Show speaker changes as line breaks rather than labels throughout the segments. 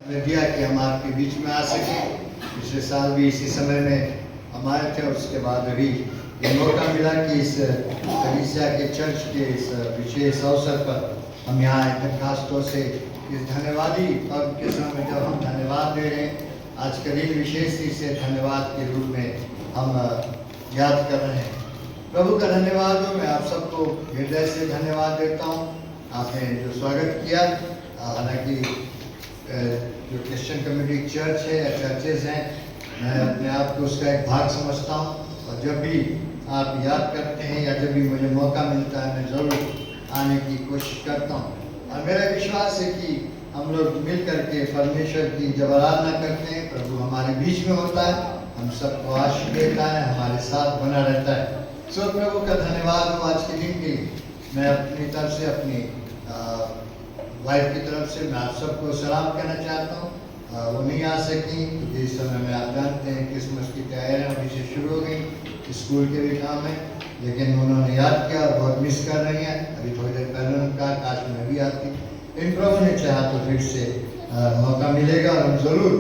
हमें दिया कि हम आपके बीच में आ सकें। पिछले साल भी इसी समय में हम आए थे और उसके बाद अभी ये मौका मिला कि इस कलीसिया के चर्च के इस विशेष अवसर पर हम यहाँ आए थे। खास तौर से इस धन्यवादी पर्व के समय जब हम धन्यवाद दे रहे हैं, आज का दिन विशेष रूप से धन्यवाद के रूप में हम याद कर रहे हैं। प्रभु का धन्यवाद हो। मैं आप सबको हृदय से धन्यवाद देता हूँ, आपने जो स्वागत किया। हालांकि जो क्रिश्चियन कम्युनिटी चर्च है या चर्चेज हैं, मैं अपने आप को उसका एक भाग समझता हूँ। और जब भी आप याद करते हैं या जब भी मुझे मौका मिलता है, मैं ज़रूर आने की कोशिश करता हूँ। और मेरा विश्वास है कि हम लोग मिल करके परमेश्वर की जब आराधना करते हैं, प्रभु हमारे बीच में होता है, हम सबको आशीष देता है, हमारे साथ बना रहता है। सो प्रभु का धन्यवाद हो आज के दिन के लिए। मैं अपनी तरफ से, अपनी वाइफ की तरफ से मैं आप सबको सलाम कहना चाहता हूँ। वो नहीं आ सकी क्योंकि इस समय में आप जानते हैं क्रिसमस की तैयारियाँ अभी से शुरू हो गई, स्कूल के भी काम है, लेकिन उन्होंने याद किया और बहुत मिस कर रही हैं। अभी थोड़ी देर पहले उन्होंने कहा काश मैं भी आती। इन प्रभु ने चाहा तो फिर से मौका मिलेगा और हम ज़रूर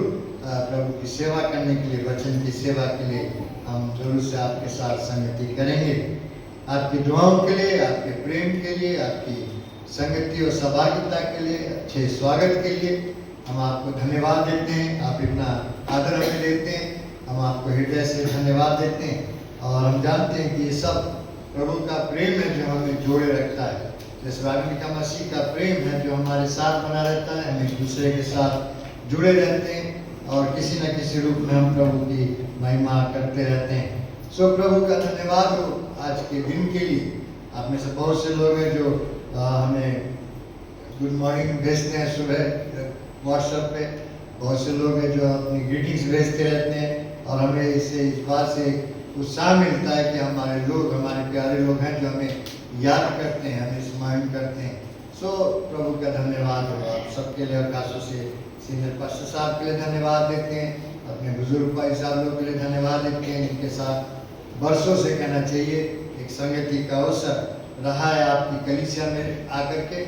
प्रभु की सेवा करने के लिए, वचन की सेवा के लिए हम जरूर से आपके साथ संगति करेंगे। आपकी दुआओं के लिए, आपके प्रेम के लिए, आपकी संगति और सहभागिता के लिए, अच्छे स्वागत के लिए हम आपको धन्यवाद देते हैं। आप इतना आदर हमें देते हैं, हम आपको हृदय से धन्यवाद देते हैं। और हम जानते हैं कि ये सब प्रभु का प्रेम है जो हमें जोड़े रखता है। जैसे का मसीह का प्रेम है जो हमारे साथ बना रहता है, हम एक दूसरे के साथ जुड़े रहते हैं और किसी न किसी रूप में हम प्रभु की महिमा करते रहते हैं। सो प्रभु का धन्यवाद हो आज के दिन के लिए। आप में से बहुत से लोग हैं जो हमें गुड मॉर्निंग भेजते हैं सुबह व्हाट्सएप पे। बहुत से लोग हैं जो अपनी ग्रीटिंग्स भेजते रहते हैं और हमें इससे इस बात से उत्साह मिलता है कि हमारे लोग, हमारे प्यारे लोग हैं जो हमें याद करते हैं, हमें स्मरण करते हैं। सो प्रभु का धन्यवाद हो आप सबके लिए। और खासों से सीनियर पास्टर साहब के लिए धन्यवाद देते हैं, अपने बुजुर्ग भाई साहब लोग के लिए धन्यवाद देते हैं, इनके साथ वर्षों से कहना चाहिए एक संगति का अवसर रहा है आपकी कलीसिया में आकर के।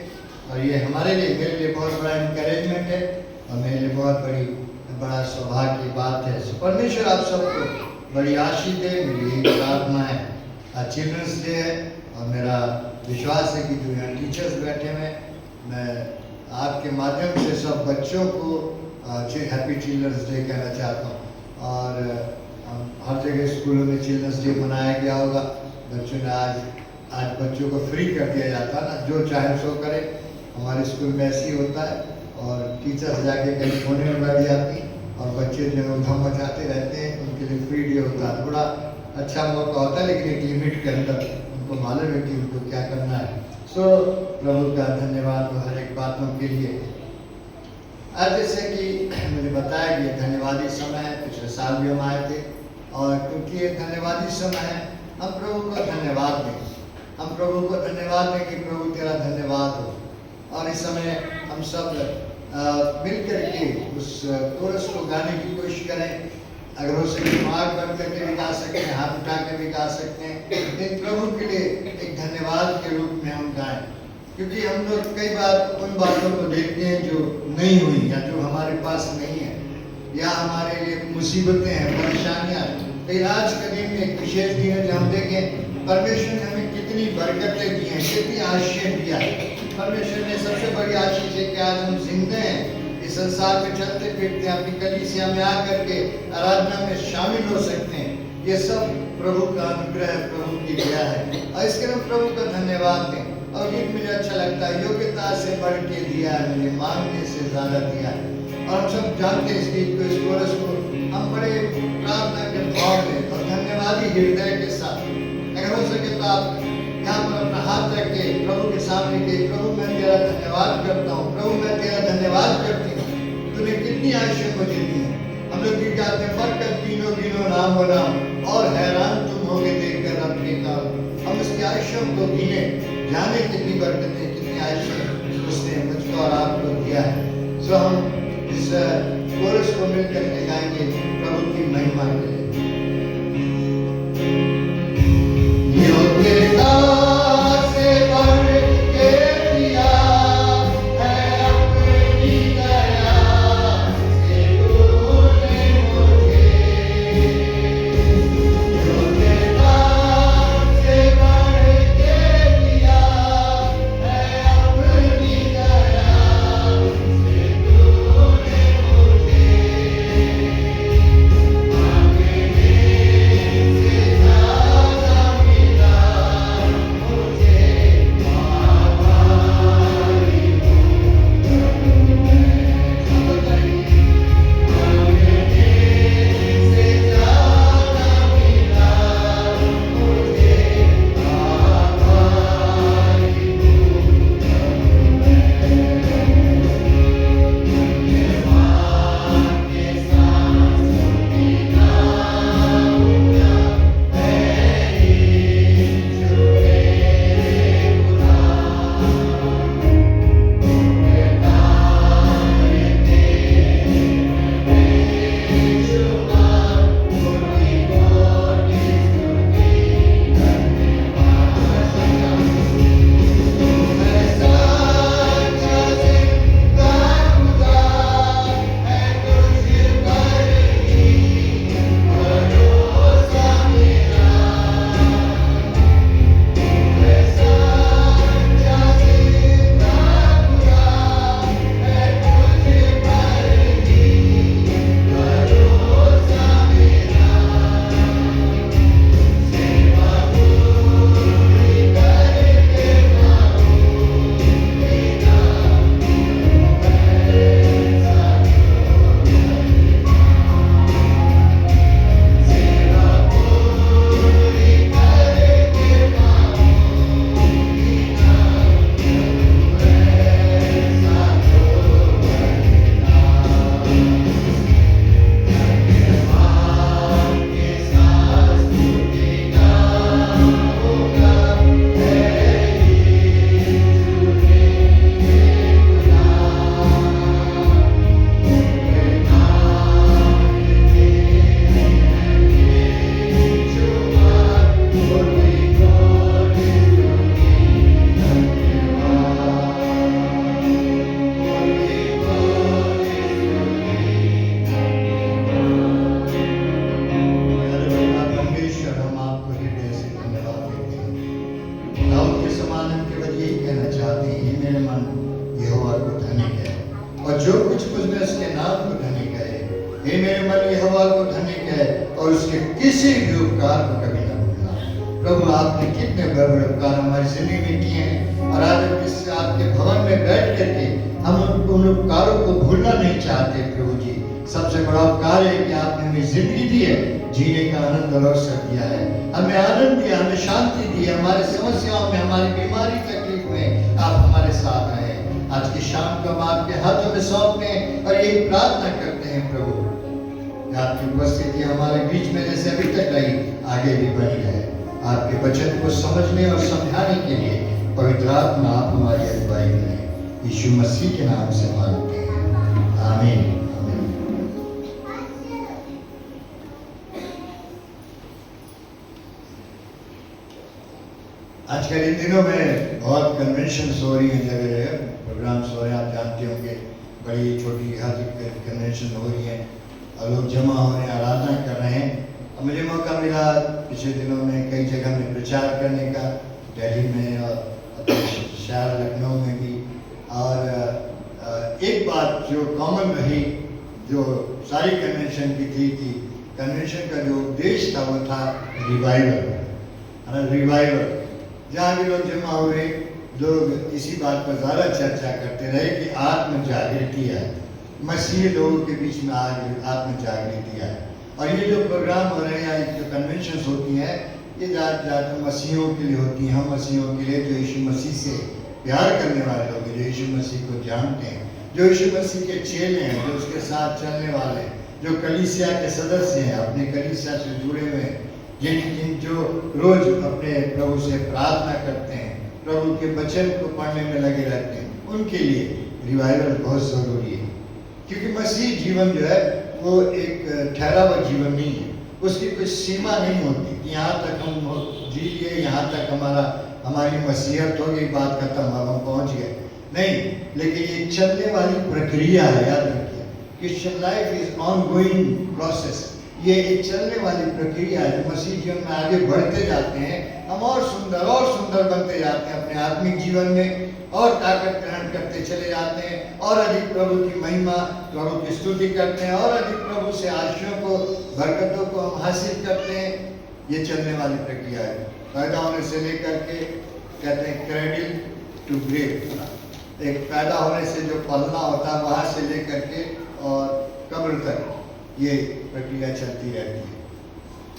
और ये हमारे लिए, मेरे लिए बहुत बड़ा इंकरेजमेंट है और मेरे लिए बहुत बड़ा सौभाग्य की बात है। परमेश्वर आप सबको बड़ी आशीष दे, मेरी यही प्रार्थना है। चिल्ड्रंस डे है और मेरा विश्वास है कि जो यहाँ टीचर्स बैठे हुए हैं, मैं आपके माध्यम से सब बच्चों को हैप्पी चिल्ड्रंस डे कहना चाहता हूँ। और हर जगह स्कूलों में चिल्ड्रंस डे मनाया गया होगा। बच्चों ने आज बच्चों को फ्री कर दिया जाता है ना, जो चाहे सो करे। हमारे स्कूल में ऐसे ही होता है और टीचर्स जाके कहीं कोने में बैठ जाती और बच्चे जो है धम मचाते रहते हैं, उनके लिए फ्री डे होता है। बड़ा अच्छा मौका होता है, लेकिन एक लिमिट के अंदर उनको मालूम है कि उनको क्या करना है। सो प्रभु का धन्यवाद हो हर एक बातों के लिए। आज जैसे कि मुझे बताया कि धन्यवादी समय है, पिछले साल भी हम आए थे और क्योंकि ये धन्यवादी समय है, हम प्रभु को धन्यवाद दें। हम प्रभु को धन्यवाद दें कि प्रभु तेरा धन्यवाद हो। और इस समय हम सब मिलकर के उस कोरस को गाने की कोशिश करें। अगर हो सके दिमाग बंद करके भी गा सकते हैं, हाथ उठा के भी गा सकते हैं, लेकिन प्रभु के लिए एक धन्यवाद के रूप में हम गाएं। क्योंकि हम लोग कई बार उन बातों को देखते हैं जो नहीं हुई या जो हमारे पास नहीं है, या हमारे लिए मुसीबतें हैं, परेशानियाँ। लेकिन आज का दिन एक विशेष दिन है जब हम देखें परमेश्वर ने हमें कितनी बरकतें दी हैं, कितनी आशीष दिया है। परमेश्वर ने सबसे बड़ी आशीष है कि आज हम जिंदे हैं, इस संसार में चलते फिरते हैं, अपनी कलीसिया में आकर के आराधना में शामिल हो सकते हैं। ये सब प्रभु का अनुग्रह, प्रभु की दया है और इसके लिए प्रभु का धन्यवाद दें। और गीत मुझे अच्छा लगता है, योग्यता से बढ़ के दिया है, मुझे मांगने से ज्यादा दिया है। और हम सब जानते हैं इस गीत को, इस कोरस को हम बड़े प्रार्थना के भाव में और धन्यवादी हृदय के साथ, अगर हो सके तो आप यहाँ पर अपना हाथ रख के प्रभु के सामने के, प्रभु मैं तेरा धन्यवाद करता हूँ, प्रभु मैं तेरा धन्यवाद करती हूँ, तूने कितनी आशीष मुझे दी है। हम लोग गीत गाते हैं, बरकत गिनो गिनो नाम बनाम और हैरान तुम होगे देखकर अपने काम। हम उसकी आशीषों को गिने, जाने कितनी बरकतें, कितनी आशीष उसने मुझको और आपको दिया है। सो हम इस कोरस को मिलकर के गाएंगे प्रभु की महिमा के लिए।
है अपनी दया
हे मेरे मन यहोवा को धन्य कह और उसके किसी भी उपकार को कभी न भूलना। प्रभु आपने कितने बड़े बड़े उपकार हमारी जिंदगी में किए हैं और आज हम इस आपके भवन में बैठ करके हम उन उपकारों को भूलना नहीं चाहते। प्रभु जी, सबसे बड़ा उपकार है कि आपने हमें जिंदगी दी है, जीने का आनंद और अवसर दिया है, हमें आनंद दिया, हमें शांति दी है, हमारे समस्याओं में, हमारी बीमारी तकलीफ में आप हमारे साथ आए। आज की शाम को हम आपके हाथों में सौंपते हैं और यही प्रार्थना करते हैं प्रभु, आपकी उपस्थिति हमारे बीच में जैसे अभी तक रही आगे भी बनी रहे। आपके वचन को समझने और समझाने के लिए पवित्र आत्मा आप हमारी अगुवाई करें। यीशु मसीह के नाम से मांगते हैं, आमीन। आजकल इन दिनों में बहुत कन्वेंशंस हो रही हैं, जगह जगह प्रोग्राम्स हो रहे हैं। आप जानते होंगे बड़ी छोटी कन्वेंशन हो रही हैं और लोग जमा हो रहे हैं, आराधना कर रहे हैं। और मुझे मौका मिला पिछले दिनों में कई जगह में प्रचार करने का, दिल्ली में और शहर लखनऊ में भी। और एक बात जो कॉमन रही, जो सारी कन्वेंशन की थी कि कन्वेंशन का जो उद्देश्य था वो था रिवाइवल। रिवाइवल जहाँ भी लोग जमा हुए, लोग इसी बात पर ज़्यादा चर्चा करते रहे कि आत्म जागृति है, मसीह लोगों के बीच में आज आत्म जागृति है। और ये जो प्रोग्राम हो रहे हैं, जो कन्वेंशंस होती हैं, ये ज़्यादा मसीहों के लिए होती हैं, हम मसीहों के लिए जो यीशु मसीह से प्यार करने वाले लोग, जो यीशु मसीह को जानते हैं, जो यीशु मसीह के चेले हैं, जो उसके साथ चलने वाले हैं, जो कलीसिया के सदस्य हैं, अपने कलीसिया से जुड़े हुए हैं, जिन जो रोज अपने प्रभु से प्रार्थना करते हैं, प्रभु के वचन को पढ़ने में लगे रहते हैं, उनके लिए रिवाइवल बहुत ज़रूरी है। क्योंकि मसीह जीवन जो है वो एक ठहरा हुआ जीवन नहीं है, उसकी कोई सीमा नहीं होती कि यहाँ तक हम जी लिए, यहाँ तक हमारी मसीहत हो गई, बात खत्म, अब हम पहुँच गए, नहीं। लेकिन ये चलने वाली प्रक्रिया है, याद रखिए। Christian life is on going process. ये एक चलने वाली प्रक्रिया है जो मसीह जीवन में आगे बढ़ते जाते हैं, हम और सुंदर बनते जाते हैं अपने आत्मिक जीवन में, और ताकत ग्रहण करते चले जाते हैं, और अधिक प्रभु की महिमा, प्रभु की स्तुति करते हैं, और अधिक प्रभु से आशीषों को, बरकतों को हम हासिल करते हैं। ये चलने वाली प्रक्रिया है। पैदा होने से लेकर के कहते हैं क्रेडिल टू ग्रेव, एक पैदा होने से जो पलना होता है वहाँ से लेकर के और कब्र तक ये प्रक्रिया चलती रहती है।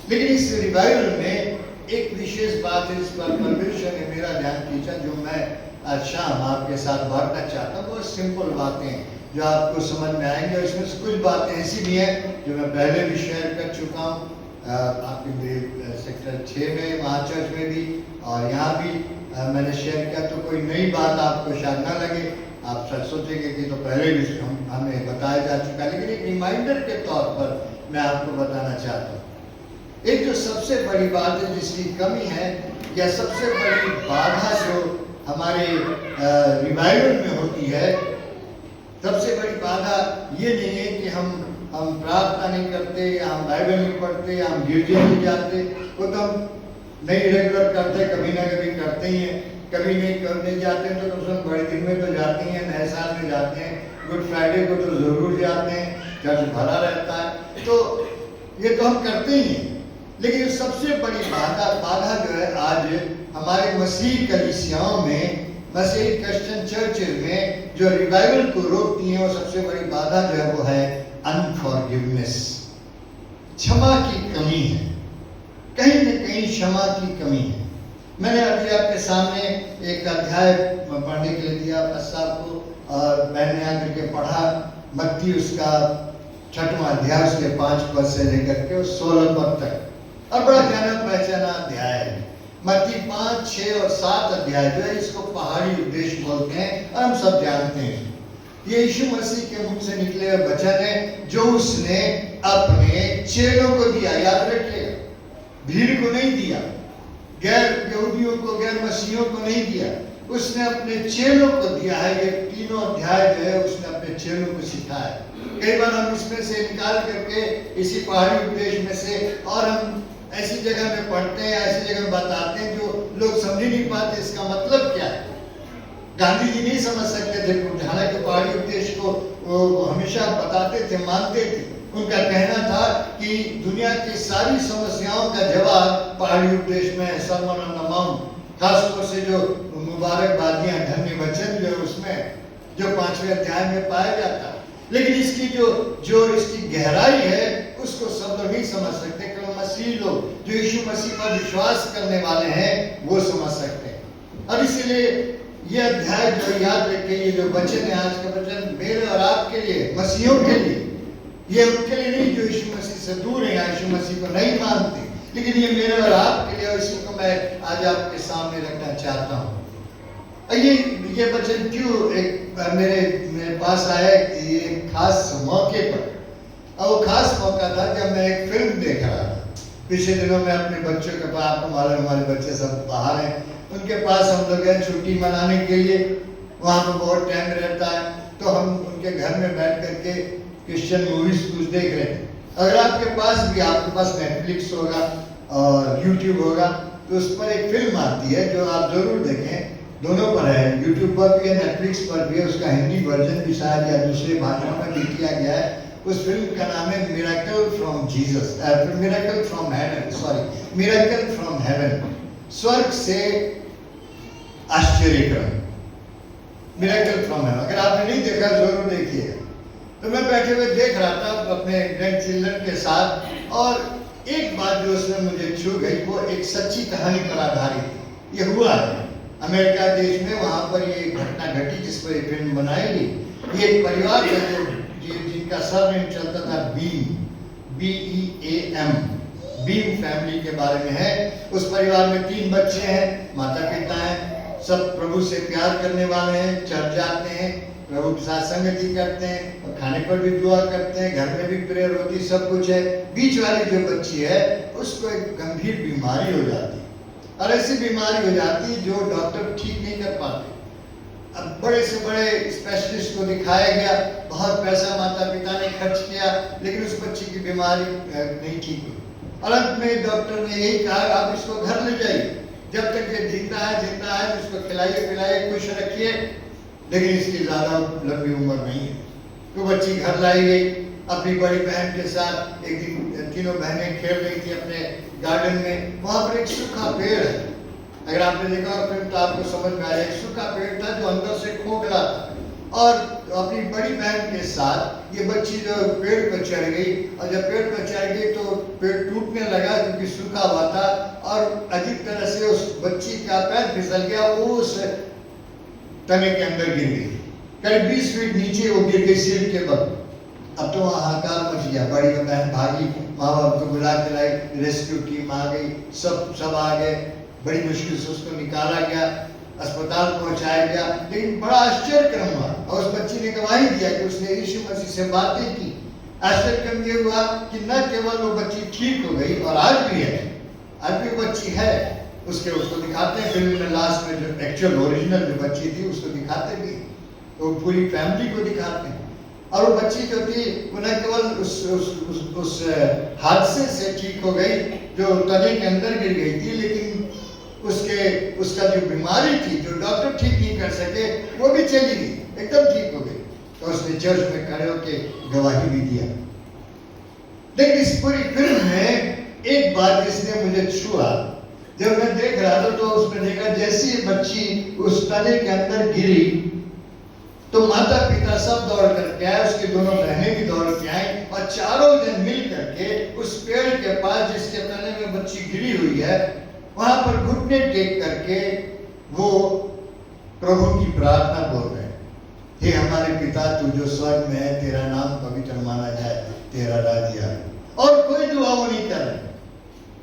लेकिन इस रिवाइवल में एक विशेष बात है, इस पर परमेश्वर ने मेरा ध्यान खींचा, जो मैं आज शाम आपके साथ बांटना चाहता हूँ। बहुत सिंपल बातें जो आपको समझ में आएंगी, और इसमें से कुछ बातें ऐसी भी हैं जो मैं पहले भी शेयर कर चुका हूँ, आपके सेक्टर 6 में, वहाँ चर्च में भी, और यहाँ भी मैंने शेयर किया। तो कोई नई बात आपको शायद ना लगे, आप शायद सोचेंगे कि तो पहले भी हमें बताया जा चुका है, लेकिन एक रिमाइंडर के तौर पर मैं आपको बताना चाहता हूँ। एक जो सबसे बड़ी बात है जिसकी कमी है, या सबसे बड़ी बाधा जो हमारे रिवाइवल में होती है, सबसे बड़ी बाधा ये नहीं है कि हम प्रार्थना नहीं करते, या हम बाइबल नहीं पढ़ते, या हम गिरजे नहीं जाते, वो तो हम नहीं रेगुलर करते, कभी ना कभी करते ही हैं। कभी नहीं करने जाते तो कम से कम बड़े दिन में तो जाते हैं, नए साल में जाते हैं, गुड फ्राइडे को तो ज़रूर जाते हैं, चर्च भरा रहता है, तो ये तो हम करते ही हैं। लेकिन सबसे बड़ी बाधा जो है आज हमारे मसीह कलीसियाओं में, मसीह क्रिश्चियन चर्चेज में जो रिवाइवल को रोकती हैं, वो सबसे बड़ी बाधा जो है वो है अनफॉरगिवनेस, क्षमा की कमी है। कहीं न कहीं क्षमा की कमी है। मैंने अभी आपके सामने एक अध्याय पढ़ने के लिए दिया साहब को, और मैंने आकर के पढ़ा मत्ती उसका 6वां अध्याय, उसके 5 पद से लेकर के 16 पद तक, और बड़ा जाना पहचाना अध्याय है। मत्ती 5, 6 और 7 अध्याय जो है, इसको पहाड़ी उपदेश बोलते हैं, और हम सब जानते हैं ये यीशु मसीह के मुख से निकले हुए वचन है जो उसने अपने चेलों को दिया। याद रखिएगा, भीड़ को नहीं दिया, गैर यहूदियों को, गैर मसीहियों को नहीं दिया, उसने अपने चेलों को दिया है। ये तीनों अध्याय जो है उसने अपने चेलों को सिखाया। कई बार हम इसमें से निकाल करके इसी पहाड़ी उपदेश में से, और हम ऐसी जगह में पढ़ते हैं, ऐसी जगह में बताते हैं जो लोग समझ ही नहीं पाते इसका मतलब क्या है। गांधी जी नहीं समझ सकते थे, हालांकि पहाड़ी उपदेश को वो हमेशा बताते थे, मानते थे, उनका कहना था कि दुनिया की सारी समस्याओं का जवाब पहाड़ी उपदेश में, सरमन ऑन द माउंट, खासतौर से जो मुबारकबादियां, धन्य वचन जो है उसमें, जो 5वें अध्याय में पाया जाता है। लेकिन इसकी जो इसकी गहराई है उसको सब लोग नहीं समझ सकते, केवल मसीह लोग जो यीशु मसीह पर विश्वास करने वाले हैं वो समझ सकते हैं। और इसीलिए ये अध्याय जो याद रखिए, ये जो वचन है, आज का वचन मेरे और आपके लिए, मसीहों के लिए, ये उनके लिए नहीं जो यीशु मसीह से दूर है या यीशु मसीह को नहीं मानते, लेकिन ये मेरे और आपके लिए, और इसी को मैं आज आपके सामने रखना चाहता हूँ। ये वचन क्यों मेरे पास आया कि ये खास मौके पर, और वो खास मौका था जब मैं एक फिल्म देख रहा था। पिछले दिनों में अपने बच्चों के पास, आपको मालूम हमारे बच्चे सब बाहर हैं, उनके पास हम लोग गए छुट्टी मनाने के लिए। वहाँ पर बहुत टाइम रहता है, तो हम उनके घर में बैठ करके क्रिश्चियन मूवीज कुछ देख रहे थे। अगर आपके पास नेटफ्लिक्स होगा और यूट्यूब होगा, तो उस पर एक फिल्म आती है जो आप जरूर देखें। दोनों पर है, यूट्यूब पर भी है, नेटफ्लिक्स पर भी है। उसका हिंदी वर्जन भी शायद या दूसरे भाषाओं में भी किया गया है। उस फिल्म का नाम है miracle from Jesus, miracle from heaven, miracle from heaven, स्वर्ग से आश्चर्यक्रम, मिरेकल फ्रॉम हेवन। अगर आपने नहीं देखा जरूर देखिएगा। तो मैं बैठे हुए देख रहा था अपने ग्रैंड चिल्ड्रन के साथ, और एक बात जो उसमें मुझे छू गई, वो एक सच्ची कहानी पर आधारित है। ये हुआ है अमेरिका देश में, वहां पर ये घटना घटी जिस पर ये फिल्म बनाई गई। ये एक परिवार है जिनका सरनेम चलता था बीम, BEAM, बीम फैमिली के बारे में है। उस परिवार में 3 बच्चे हैं, माता पिता हैं, सब प्रभु से प्यार करने वाले हैं, चर्च जाते हैं, प्रभु के साथ संगति करते हैं, और खाने पर भी दुआ करते हैं, घर में भी प्रेयर होती, सब कुछ है। बीच वाली जो बच्ची है उसको एक गंभीर बीमारी हो जाती है, और ऐसी बीमारी हो जाती है जो डॉक्टर ठीक नहीं कर पाते। अब बड़े से बड़े स्पेशलिस्ट को दिखाया गया, बहुत पैसा माता पिता ने खर्च किया, लेकिन उस बच्ची की बीमारी नहीं ठीक हुई। और अंत में डॉक्टर ने यही कहा, आप इसको घर ले जाइए, जब तक ये जिंदा है इसको खिलाइए पिलाइए, खुश रखिए, लेकिन इसकी ज्यादा लंबी उम्र नहीं है। तो बच्ची घर लाई गई अपनी बड़ी बहन के साथ। एक दिन तीनों बहनें खेल रही थी अपने गार्डन में, वहां पर एक सूखा पेड़ है। अगर आपने देखा फिल्म तो आपको समझ में आया, एक सूखा पेड़ था जो अंदर से खोखला था, और अपनी बड़ी बहन के साथ ये बच्ची जो पेड़ पर चढ़ गई, और जब पेड़ पर चढ़ गई तो पेड़ टूटने लगा क्योंकि सूखा हुआ था, और अजीब तरह से उस बच्ची का पैर फिसल गया, वो उस तने के अंदर गिर गई। करीब 20 फीट नीचे वो गिर गई सिर के बल। अब तो वहाँ हाहाकार मच गया, बड़ी बहन भागी, माँ बाप को बुला के लाई, रेस्क्यू टीम आ गई, सब आ गए, बड़ी मुश्किल से उसको निकाला गया, अस्पताल पहुंचाया गया। लेकिन बड़ा आश्चर्यक्रम हुआ, और उस बच्ची ने गवाही दिया कि उसने यीशु मसीह से बातें की। आश्चर्यक्रम ये हुआ कि न केवल वो बच्ची ठीक हो गई, और आज भी है, आज भी बच्ची है। उसको दिखाते हैं फिल्म में, लास्ट में जो एक्चुअल ओरिजिनल जो बच्ची थी उसको दिखाते भी, तो पूरी फैमिली को दिखाते हैं। और वो बच्ची जो थी वो न केवल उस हादसे से ठीक हो गई जो तने के अंदर गिर गई थी, लेकिन उसका जो बीमारी थी जो डॉक्टर ठीक नहीं कर सके, वो भी चली गई, एकदम ठीक हो गई। तो उसने चर्च में खड़े होकर गवाही भी दिया। लेकिन इस पूरी फिल्म में एक बात जिसने मुझे छुआ, जब मैं देख रहा था तो उसमें देखा जैसी बच्ची उस तने के अंदर गिरी तो माता पिता सब दौड़ करके आए, उसकी दोनों बहनें भी दौड़ के आई, और चारों जन मिल करके उस पेड़ के पास जिसके तने में बच्ची गिरी हुई है वहां पर घुटने टेक करके वो प्रभु की प्रार्थना बोल रहे हैं। हे हमारे पिता तू जो स्वर्ग में है, तेरा नाम पवित्र माना जाए, तेरा राज्य आए। और कोई दुआ वो नहीं कर रहे,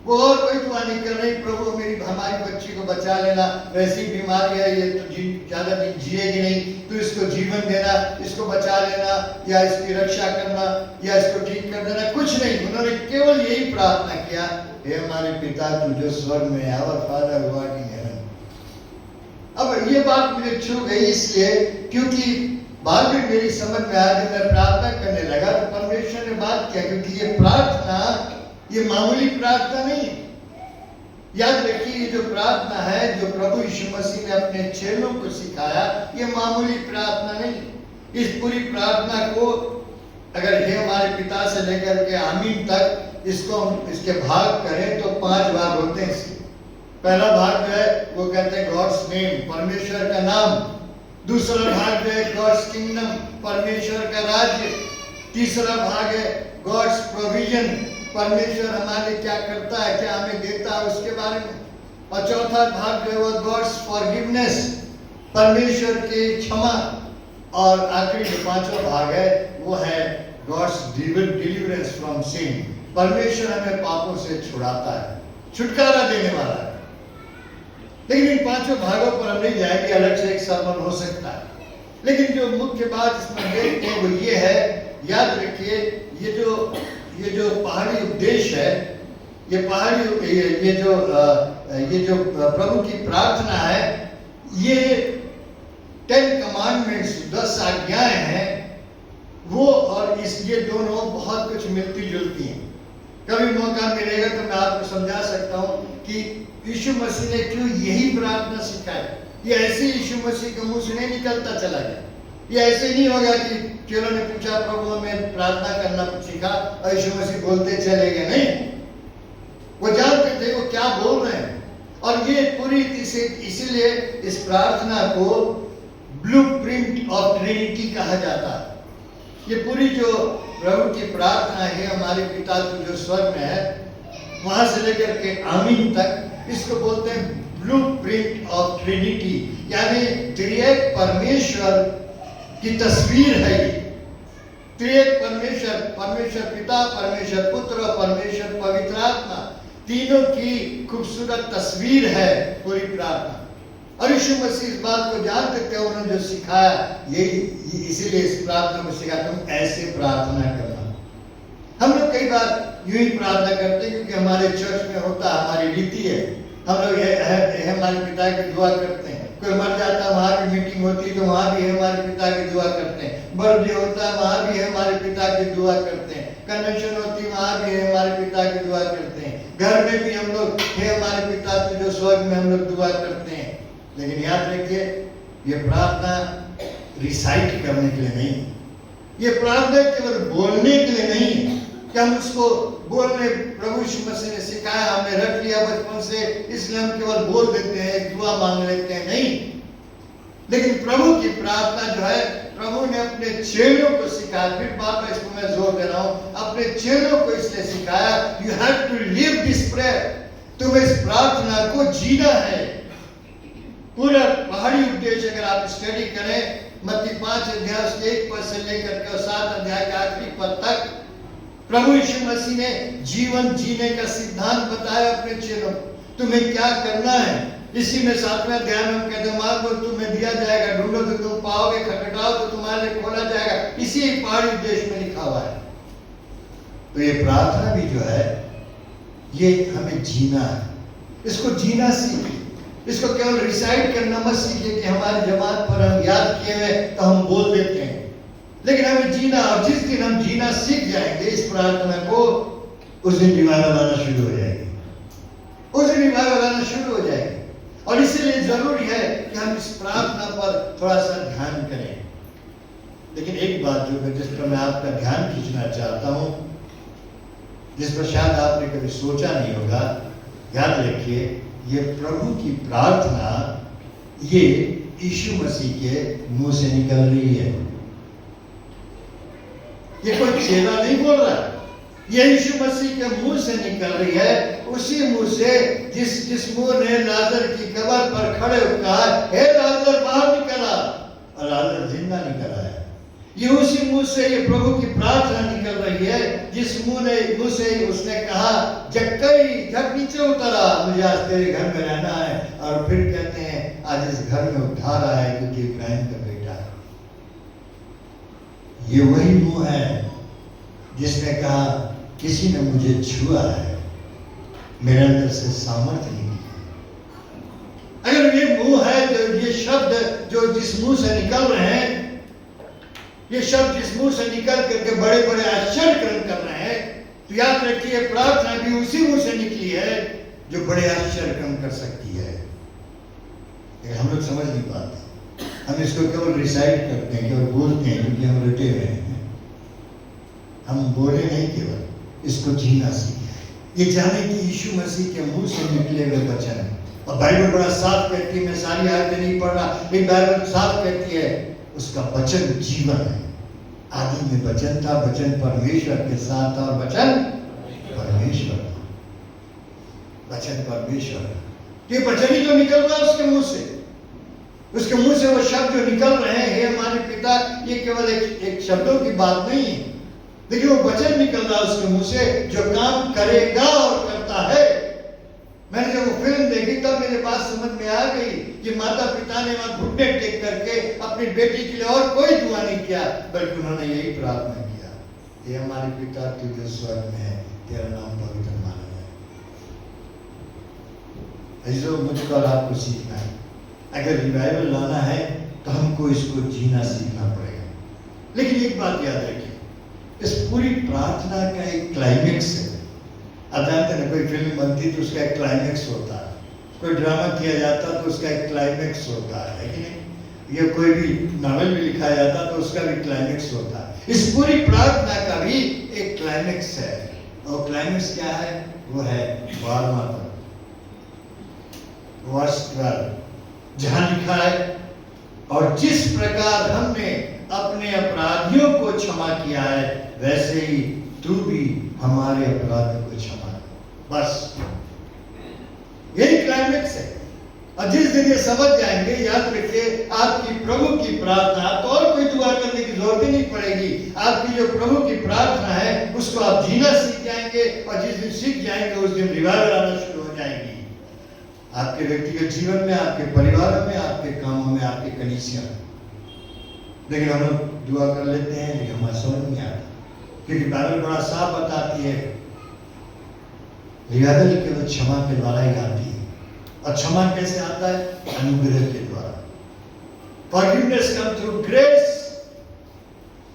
वो और कोई दुआ नहीं कर रही, प्रभु हमारी बच्ची को बचा लेना, वैसी बीमारी है, ये तो ज्यादा दिन जिएगी नहीं, तो इसको जीवन देना, इसको बचा लेना, या इसकी रक्षा करना, या इसको ठीक कर देना, कुछ नहीं। उन्होंने केवल यही प्रार्थना किया, हे हमारे पिता तू जो स्वर्ग में है, our father who art in heaven. अब ये बात मुझे छू गई इसलिए क्योंकि बाद में मेरी समझ में आया, जब मैं प्रार्थना करने लगा तो परमेश्वर ने बात किया, क्योंकि ये प्रार्थना ये मामूली प्रार्थना नहीं। याद रखिए, ये जो प्रार्थना है जो प्रभु यीशु मसीह ने अपने चेलों को सिखाया, ये मामूली प्रार्थना नहीं। इस पूरी प्रार्थना को अगर हे हमारे पिता से लेकर के आमीन तक इसको इसके भाग करें तो 5 भाग होते हैं इसके। पहला भाग जो है वो कहते हैं गॉड्स नेम, परमेश्वर का नाम। दूसरा भाग जो है गॉड्स किंगडम, परमेश्वर का राज्य। तीसरा भाग है गॉड्स प्रोविजन, परमेश्वर हमारे लिए क्या करता है, क्या हमें देता है उसके बारे में। और चौथा भाग जो है वो गॉड्स फॉरगिवनेस, परमेश्वर की क्षमा। और आखिरी जो 5वां भाग है वो है गॉड्स डिलीवरेंस फ्रॉम सिन, परमेश्वर हमें पापों से छुड़ाता है, छुटकारा देने वाला है। लेकिन इन 5 भागों पर हम नहीं जाएंगे, अलग से एक सरमन हो सकता है। लेकिन जो मुख्य बात इसमें देखते हैं वो ये है, याद रखिए ये जो पहाड़ी उपदेश है, ये जो प्रभु की प्रार्थना है, ये 10 कमांडमेंट्स, 10 आज्ञाएं हैं वो, और ये दोनों बहुत कुछ मिलती जुलती हैं। कभी मौका मिलेगा तो मैं आपको समझा सकता हूं कि यीशु मसीह ने क्यों यही प्रार्थना सिखाई। ये ऐसे यीशु मसीह के मुंह से नहीं निकलता चला गया। ये ऐसे नहीं होगा कि चेलों ने पूछा प्रभु हमें प्रार्थना करना सीखा और यीशु मसीह बोलते चले गए, नहीं, वो जानते थे वो क्या बोल रहे हैं। और ये पूरी इसीलिए इस प्रार्थना को ब्लूप्रिंट ऑफ ट्रिनिटी कहा जाता है। ये पूरी जो प्रभु की प्रार्थना है, हमारे पिता जो स्वर्ग में है, वहां से लेकर के आमीन तक, इसको बोलते हैं ब्लूप्रिंट ऑफ ट्रिनिटी, यानी त्रिएक परमेश्वर की तस्वीर है ये। त्रिएक परमेश्वर, परमेश्वर पिता, परमेश्वर पुत्र और परमेश्वर पवित्र आत्मा, तीनों की खूबसूरत तस्वीर है पूरी प्रार्थना। और यीशु मसीह इस बात को जानते थे, उन्होंने जो सिखाया यही, इसीलिए इस प्रार्थना को सिखाया, तुम ऐसे प्रार्थना करना। हम लोग कई बार यूं ही प्रार्थना करते हैं क्योंकि हमारे चर्च में होता है, हमारी रीति है। हम लोग हमारे पिता की दुआ करते हैं। कोई मर जाता है वहां भी मीटिंग होती है तो वहां भी हमारे पिता की दुआ करते हैं। बर्थडे होता है वहां भी हमारे पिता की दुआ करते हैं। कन्वेंशन होती है वहां भी हमारे पिता की दुआ करते हैं। घर में भी हम लोग हे हमारे पिता तू जो स्वर्ग में, हम लोग दुआ करते हैं। लेकिन याद रखिए ये प्रार्थना रिसाइट करने के लिए नहीं, ये प्रार्थना केवल बोलने के लिए नहीं है कि हम उसको बोलने, प्रभु यीशु मसीह ने सिखाया, हमने रख लिया बचपन से, इसलिए हम केवल बोल देते हैं, दुआ मांग लेते हैं, नहीं। लेकिन प्रभु की प्रार्थना जो है, प्रभु ने अपने चेलों को सिखाया। फिर बार इसको मैं जोर दे रहा हूं, अपने चेलों को इसलिए सिखाया, you have to live this prayer, तुम्हें इस प्रार्थना को जीना है। पूरा पहाड़ी उपदेश अगर आप स्टडी करें, मत्ती 5 अध्याय उसके 1 पद से लेकर के 7 अध्याय के आखिरी पद तक, प्रभु यीशु मसीह ने जीवन जीने का सिद्धांत बताया अपने चेलों को, तुम्हें क्या करना है। इसी में 7वें अध्याय में हम कहते हैं, मांगो तुम्हें दिया जाएगा, ढूंढो तो तुम पाओगे, खटखटाओ तो तुम्हारे लिए खोला जाएगा। इसी पहाड़ी उपदेश में लिखा हुआ है। तो ये प्रार्थना भी जो है ये हमें जीना है, इसको जीना सीखिए। इसको केवल रिसाइट करना मत सीखिए कि हमारी जमात पर हम याद किए हुए तो हम बोल देते हैं, लेकिन हमें जीना। और जिस दिन हम जीना सीख जाएंगे इस प्रार्थना को, उस दिन रिवाइवल आना शुरू हो जाएगी, उस दिन रिवाइवल आना शुरू हो जाएगी। और इसलिए जरूरी है कि हम इस प्रार्थना पर थोड़ा सा ध्यान करें। लेकिन एक बात जो जिस पर मैं आपका ध्यान खींचना चाहता हूं, जिस पर शायद आपने कभी सोचा नहीं होगा, याद रखिए ये प्रभु की प्रार्थना ये यीशु मसीह के मुंह से निकल रही है। ये कोई चेला नहीं बोल रहा, ये यीशु मसीह के मुंह से निकल रही है, उसी मुंह से जिस मुंह ने लाजर की कब्र पर खड़े होकर कहा, हे लाजर बाहर निकला, और लाजर जिंदा निकला है। ये उसी मुंह से ये प्रभु की प्रार्थना निकल रही है, जिस मुंह से उसने कहा, जक्कई झट नीचे उतरा, मुझे आज तेरे घर में रहना है। और फिर कहते हैं आज इस घर में उठा रहा है क्योंकि इब्राहिम का बेटा है। ये वही मुंह है जिसने कहा, किसी ने मुझे छुआ है, मेरे अंदर से सामर्थ्य निकली। अगर ये मुंह है, जो ये शब्द जो जिस मुंह से निकल रहे हैं, ये शब्द जिस मुंह से निकल करके बड़े बड़े आश्चर्य कर्म कर रहे हैं, तो याद रखिए प्रार्थना भी उसी मुंह से निकली है जो बड़े आश्चर्य कर्म कर सकती है। हम लोग समझ नहीं पाते, हम इसको केवल रिसाइट करते हैं, केवल बोलते हैं क्योंकि हम रटे हुए हैं। हम बोले नहीं, केवल इसको जीना सीखे। ये जाने कि यीशु मसीह के मुंह से निकले हुए वचन है। और बाइबल बड़ा साफ कहती है, मैं सारी आयतें नहीं पढ़ रहा, लेकिन बाइबल साफ कहती है उसका वचन जीवन है। आदि में वचन था, वचन परमेश्वर के साथ था और वचन परमेश्वर था। वचन परमेश्वर, ये वचन ही तो निकल रहा है उसके मुंह से। उसके मुंह से वो शब्द जो निकल रहे हैं, हे हमारे पिता, ये केवल एक शब्दों की बात नहीं है, लेकिन वो वचन निकल रहा है उसके मुंह से जो काम करेगा और करता है। मैंने जब वो फिल्म देखी तब मेरे बात समझ में आ गई कि माता पिता ने वहां घुटने टेक करके अपनी बेटी के लिए और कोई दुआ नहीं किया, बल्कि उन्होंने यही प्रार्थना किया, हे हमारे पिता तू जो स्वर्ग में है, तेरा नाम पवित्र माना जाए। ऐसा मुझको और आपको सीखना है। अगर रिवाइवल लाना है तो हमको इसको जीना सीखना पड़ेगा। लेकिन एक बात याद रखिए, इस पूरी प्रार्थना का एक क्लाइमेक्स है। आप जानते हैं, कोई फिल्म बनती तो उसका एक क्लाइमेक्स होता है, कोई ड्रामा किया जाता तो उसका एक क्लाइमेक्स होता है कि नहीं? ये कोई भी नॉवेल भी लिखा जाता तो उसका भी क्लाइमेक्स होता है। इस पूरी प्रार्थना का भी एक क्लाइमेक्स है, और क्लाइमेक्स क्या है? वो है 12वां पद, वर्स 12, जहां लिखा है, और जिस प्रकार हमने अपने अपराधियों को क्षमा किया है, वैसे ही तू भी हमारे अपराधों को क्षमा कर। बस यही क्लाइमेक्स है। और जिस दिन ये समझ जाएंगे, याद रखिए, आपकी प्रभु की प्रार्थना, तो और कोई दुआ करने की जरूरत ही नहीं पड़ेगी। आपकी जो प्रभु की प्रार्थना है उसको आप जीना सीख जाएंगे, और जिस दिन सीख जाएंगे उस दिन रिवाइवल आना शुरू हो जाएगी आपके व्यक्तिगत जीवन में, आपके परिवार में, आपके कामों में, आपके कलीसिया में। लेकिन हम लोग दुआ कर लेते हैं, लेकिन हमारा समझ नहीं आता, क्योंकि बाइबल बड़ा साफ बताती है रिवाइवल केवल क्षमा के द्वारा ही आती है। और क्षमा कैसे आता है? अनुग्रह के द्वारा। Forgiveness come through grace.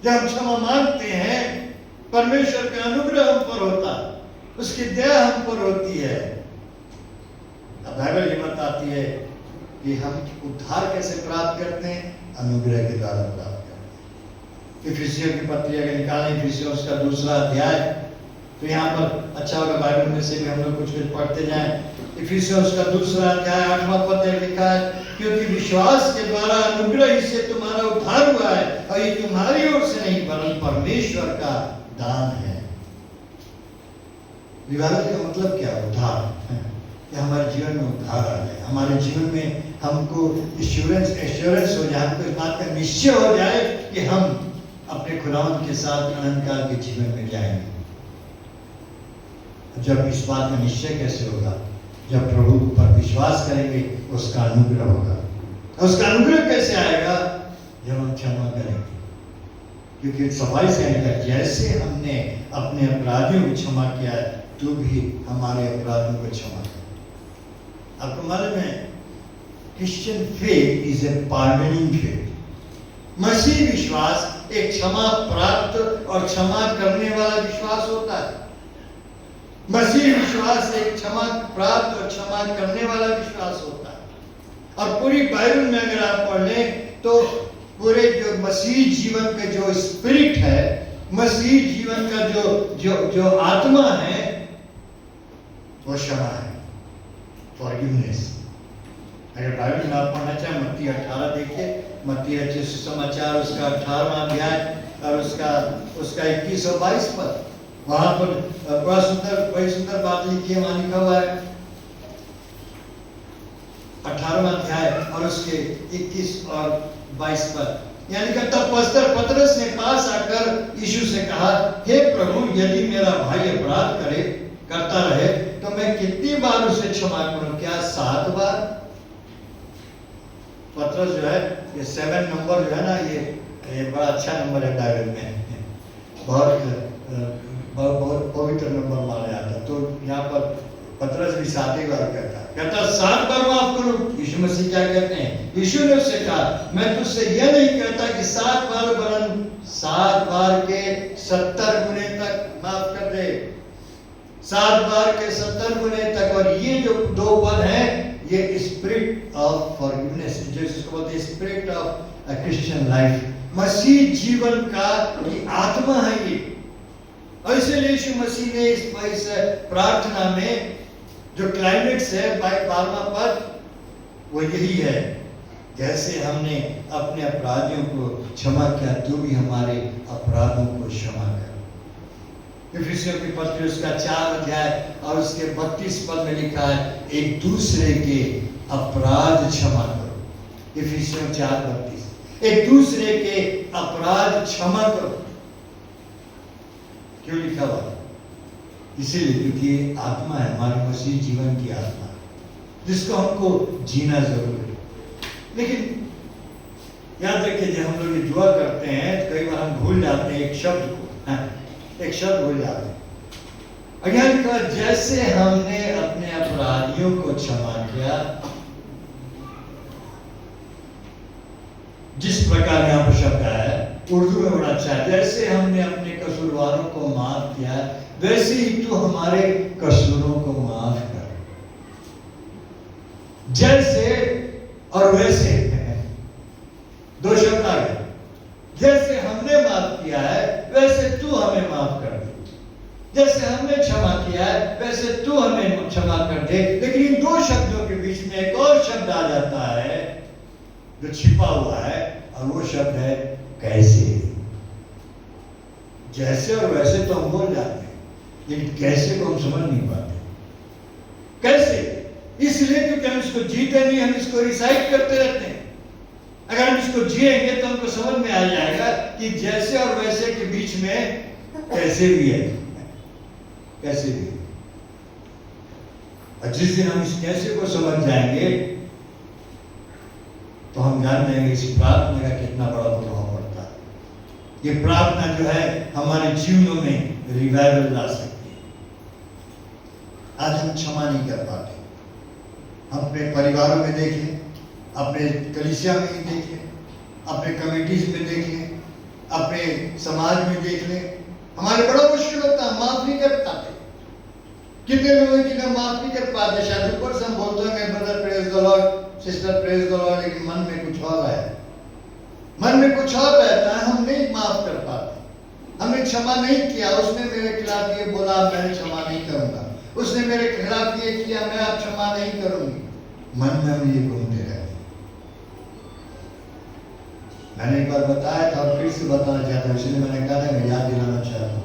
जब हम क्षमा मांगते हैं, परमेश्वर का अनुग्रह हम पर होता है, उसकी दया हम पर होती है। अब बाइबल ये बताती है कि हम उद्धार कैसे प्राप्त करते हैं? अनुग्रह के द्वारा प्राप्त करते हैं। इफिसियों की पत्री अगर निकालें, इफिसियों उसका 2 अध्याय, तो यहाँ पर अच्छा होगा बाइबल में से भी हम लोग कुछ पढ़ते जाएं। इफिसियों उसका 2 अध्याय 8वां पद में लिखा है, क्योंकि विश्वास के द्वारा अनुग्रह ही से तुम्हारा उद्धार हुआ है, और ये तुम्हारी ओर से नहीं वरन परमेश्वर का दान है। रिवाइवल का मतलब क्या? उद्धार। कि हमारे जीवन में उद्धार आ जाए, हमारे जीवन में हमको एश्योरेंस हो जाए, हमको इस बात का निश्चय हो जाए कि हम अपने खुदावंद के साथ अनंत काल के जीवन में जाएंगे। जब इस बात का निश्चय कैसे होगा? जब प्रभु पर विश्वास करेंगे, उसका अनुग्रह होगा। उसका अनुग्रह कैसे आएगा? जब हम क्षमा करेंगे, क्योंकि सफाई से आएगा, जैसे हमने अपने अपराधियों को क्षमा किया है, तू भी हमारे अपराधों को क्षमा कर। आपको मालूम है, Christian faith is a pardoning faith. मसीह विश्वास एक क्षमा प्राप्त और क्षमा करने वाला विश्वास होता है। मसीह विश्वास एक क्षमा प्राप्त और क्षमा करने वाला विश्वास होता है। और पूरी बाइबल में अगर आप पढ़ लें तो पूरे जो मसीह जीवन का जो स्पिरिट है, मसीह जीवन का जो आत्मा है, वो क्षमा है, फॉरगिवनेस। अगर बाइबल में आप पढ़ना चाहें, मत्ती 18 देखिए, मत्ती रचित सुसमाचार उसका 18वां अध्याय और उसका 21 और 22 पद, वहां पर बड़ी सुंदर बात लिखी है। वहां लिखा हुआ है 18वां अध्याय और उसके 21 और 22 पद, यानी कि तब पस्तर पतरस ने पास आकर यीशु से कहा, हे प्रभु, यदि मेरा भाई अपराध करता रहे तो मैं कितनी बार उसे क्षमा करूं? क्या 7 बार? पतरस जो है, ये 7 नंबर जो है ना, ये बड़ा अच्छा नंबर है बाइबल में, बहुत पवित्र नंबर माना जाता है। तो यहाँ पर पतरस भी 7 बार कहता 7 बार माफ करूं। यीशु मसीह क्या कहते हैं? यीशु ने उससे कहा, मैं तुझसे यह नहीं कहता कि 7 बार, वरन 7 बार के 70 गुने तक माफ कर दे। 7 बार के 70 गुने तक। और ये जो 2 पद हैं, ये स्पिरिट ऑफ फॉरगिवनेस, जिसको बोलते हैं स्पिरिट ऑफ क्रिश्चियन लाइफ, मसीह जीवन का ये आत्मा है। ये और इसलिए यीशु मसीह ने इस प्रार्थना में जो क्लाइमेक्स है 12वां पद वो यही है, जैसे हमने अपने अपराधियों को क्षमा किया तू भी हमारे अपराधों को क्षमा कर। इफिसियों की पत्री उसका 4 अध्याय और उसके 32 पद में लिखा है एक दूसरे के अपराध क्षमा करो। इफिसियों 4:32 एक दूसरे के अपराध क्षमा करो। क्यों लिखा हुआ? इसीलिए क्योंकि आत्मा है, हमारी मसीह जीवन की आत्मा जिसको हमको जीना जरूरी है। लेकिन याद रखिए जब हम लोग ये दुआ करते हैं तो कई बार हम भूल जाते हैं एक शब्द को, एक शब्द भूल जाते हैं। अगर लिखा जैसे हमने अपने अपराधियों को क्षमा किया, जिस प्रकार यहाँ पर शब्द है उर्दू में बड़ा अच्छा है, जैसे हमने अपने कसूरवारों को माफ किया वैसे ही तू हमारे कसूरों को माफ कर। जैसे और वैसे दो शब्द आ गए। जैसे हमने माफ किया है वैसे तू हमें माफ कर दे, जैसे हमने क्षमा किया है वैसे तू हमें क्षमा कर दे। लेकिन इन दो शब्दों के बीच में एक और शब्द आ जाता है जो छिपा हुआ है और वो शब्द है कैसे। जैसे और वैसे तो हम बोल जाते हैं लेकिन कैसे को हम समझ नहीं पाते। कैसे? इसलिए क्योंकि हम इसको जीते नहीं, हम इसको रिसाइट करते रहते हैं। अगर हम इसको जिएंगे तो हमको समझ में आ जाएगा कि जैसे और वैसे के बीच में कैसे भी है, कैसे भी है। और जिस दिन हम इस कैसे को समझ जाएंगे तो हम जान जाएंगे इस प्रार्थना का कितना बड़ा प्रभाव पड़ता है। ये प्रार्थना जो है हमारे जीवनों में रिवाइवल ला सकती है। आज हम क्षमा नहीं कर पाते। हम अपने परिवारों में देखें, अपने कलीसिया में ही देख लें, अपने कमेटीज में देख लें, अपने समाज में देख लें, हमारे बड़ा मुश्किल होता है, माफ नहीं कर पाते। कितने लोग हैं जिन्हें माफ नहीं कर पाते? शायद ऊपर से हम बोलते हैं brother praise the Lord, sister praise the Lord, लेकिन मन में कुछ और है, मन में कुछ और रहता है। हम नहीं माफ कर पाते, हमने क्षमा नहीं किया, उसने मेरे खिलाफ ये बोला मैं क्षमा नहीं करूंगा, उसने मेरे खिलाफ ये किया मैं अब क्षमा नहीं करूंगी। मन में हम ये घूमते रहते। मैंने एक बार बताया था और फिर से बताना चाहता हूँ, इसलिए मैंने कहा था मैं याद दिलाना चाहता हूँ।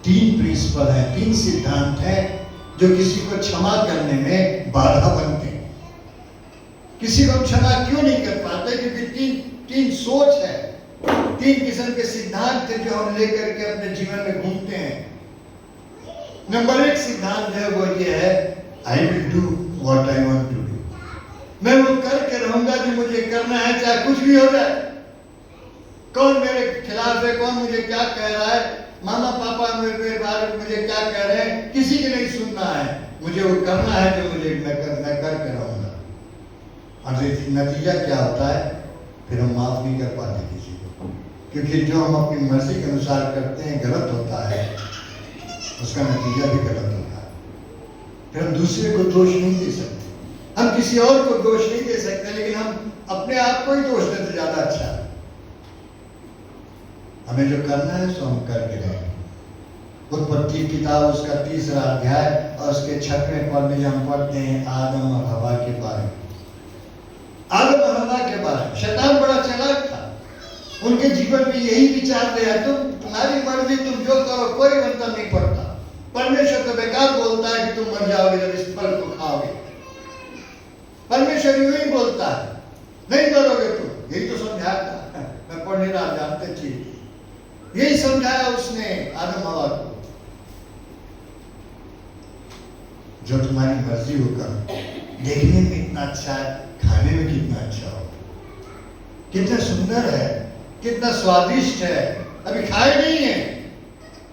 3 प्रिंसिपल हैं, 3 सिद्धांत हैं जो किसी को क्षमा करने में बाधा बनते हैं। किसी को क्षमा क्यों नहीं कर पाते? क्योंकि तीन सोच है, 3 किस्म के सिद्धांत थे जो हम लेकर के अपने जीवन में घूमते हैं। नंबर 1 सिद्धांत है वो ये है, I will do what I want to do. मैं वो करके रहूंगा जो मुझे करना है, चाहे कुछ भी हो जाए। कौन मेरे खिलाफ है, कौन मुझे क्या कह रहा है, मामा पापा मेरे बारे में मुझे क्या कह रहे हैं, किसी की नहीं सुनना है। मुझे वो करना है जो मुझे मैं करके रहूंगा। और नतीजा क्या होता है? फिर हम माफ नहीं कर पाते किसी को, क्योंकि जो हम अपनी मर्जी के अनुसार करते हैं गलत होता है, उसका नतीजा भी गलत होता है। फिर हम दूसरे को दोष नहीं दे सकते, हम किसी और को दोष नहीं दे सकते, लेकिन हम अपने आप को ही दोष देते तो ज्यादा अच्छा है। हमें जो करना है सो हम करके रहेंगे। उत्पत्ति किताब उसका 3रा अध्याय और उसके 6वें पद में हम पढ़ते हैं आदम और हवा के बारे में। आदम और हवा के बारे में शैतान बड़ा चालाक था, उनके जीवन में यही विचार रहा, तुम्हारी मर्जी, तुम जो करो, कोई मंत्र नहीं पड़ता। परमेश्वर तो बेकार बोलता है कि तुम मर जाओगे जब इस फल को खाओगे। परमेश्वर यूं ही बोलता है, नहीं करोगे तुम। यही तो समझाया था, मैं पढ़ नहीं रहा, जानते चीज यही समझाया उसने आदम हवा को। जो तुम्हारी मर्जी हो करो, देखने में इतना अच्छा है, खाने में कितना अच्छा हो, कितना सुंदर है, कितना स्वादिष्ट है। अभी खाए नहीं है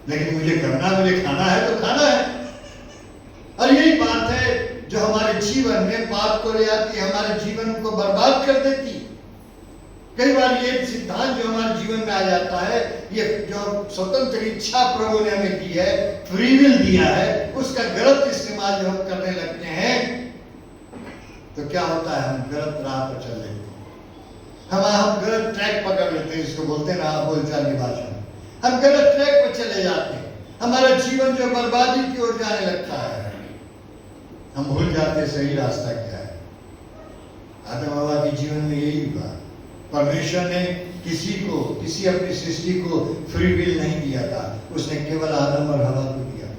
लेकिन मुझे करना, मुझे खाना है तो खाना है। और यही बात है जो हमारे जीवन में पाप को ले आती है, हमारे जीवन को बर्बाद कर देती। कई बार ये सिद्धांत जो हमारे जीवन में आ जाता है, ये जो स्वतंत्र इच्छा प्रभु ने हमें दी है, फ्री विल दिया है, उसका गलत इस्तेमाल जो हम करने लगते हैं तो क्या होता है? हम गलत राह पर चल लेते हैं, हम गलत ट्रैक पकड़ लेते हैं। इसको बोलते हैं ना बोलचाल की भाषा में, हम गलत ट्रैक पर चले जाते हैं। हमारा जीवन जो बर्बादी की ओर जाने लगता है, हम भूल जाते सही रास्ता क्या है। आदम हवा के जीवन में यही हुआ। परमेश्वर ने किसी अपनी सृष्टि को फ्री विल नहीं दिया था, उसने केवल आदम और हवा को दिया।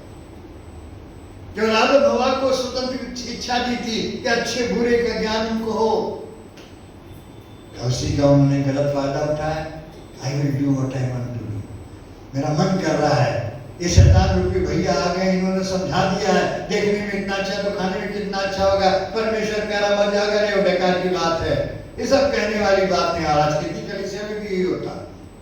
केवल आदम हवा को स्वतंत्र इच्छा दी थी कि अच्छे बुरे का ज्ञान उनको हो। उसी का उन्होंने गलत फायदा उठाया। I will do what I want to do, मेरा मन कर रहा है। ये शैतान रूपी भैया आ गए, इन्होंने समझा दिया है, देखने में इतना अच्छा तो खाने में कितना अच्छा होगा। परमेश्वर कह रहा मजा करे, वो बेकार की बात है। ये सब कहने वाली बात नहीं। आज की कलीसिया में भी यही होता।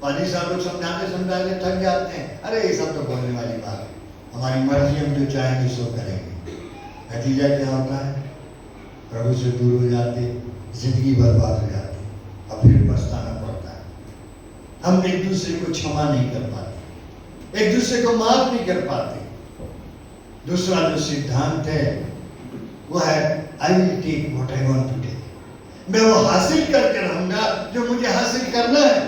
पाजी साहब लोग समझाते थक जाते हैं, अरे ये सब तो बोलने वाली बात है, हमारी मर्जी, हम जो चाहेंगे सो करेंगे। नतीजा क्या होता है? प्रभु से दूर हो जाते, जिंदगी बर्बाद हो जाती, और फिर पछताना पड़ता है। हम एक दूसरे को क्षमा नहीं कर पाते, एक दूसरे को माफ नहीं कर पाते। दूसरा जो सिद्धांत है वो है I will take what I want to take. मैं वो हासिल करके रहूंगा जो मुझे हासिल करना है।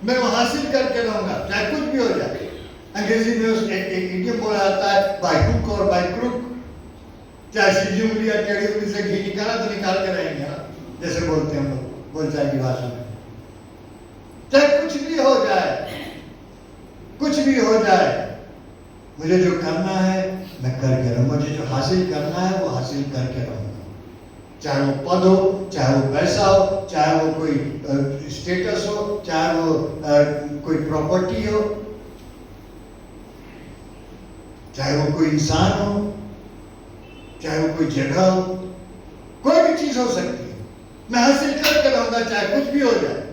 मैं वो हासिल करके रहूंगा चाहे कुछ भी हो जाए। अंग्रेजी में उस एक इडियम बोला जाता है बाय हुक और बाय क्रुक। चाहे सीधी उंगली या टेढ़ी उंगली से घी निकाला तो निकाल के रहेंगे ना, जैसे बोलते हैं हम लोग बोलचाल की भाषा में। चाहे कुछ भी हो जाए, कुछ भी हो जाए, मुझे जो करना है मैं करके रहूंगा। मुझे जो हासिल करना है वो हासिल करके रहूंगा। चाहे वो पद हो, चाहे वो पैसा हो, चाहे वो कोई स्टेटस हो, चाहे वो कोई प्रॉपर्टी हो, चाहे वो कोई इंसान हो, चाहे वो कोई जगह हो, कोई भी चीज हो सकती है। मैं हासिल करके रहूंगा चाहे कुछ भी हो जाए।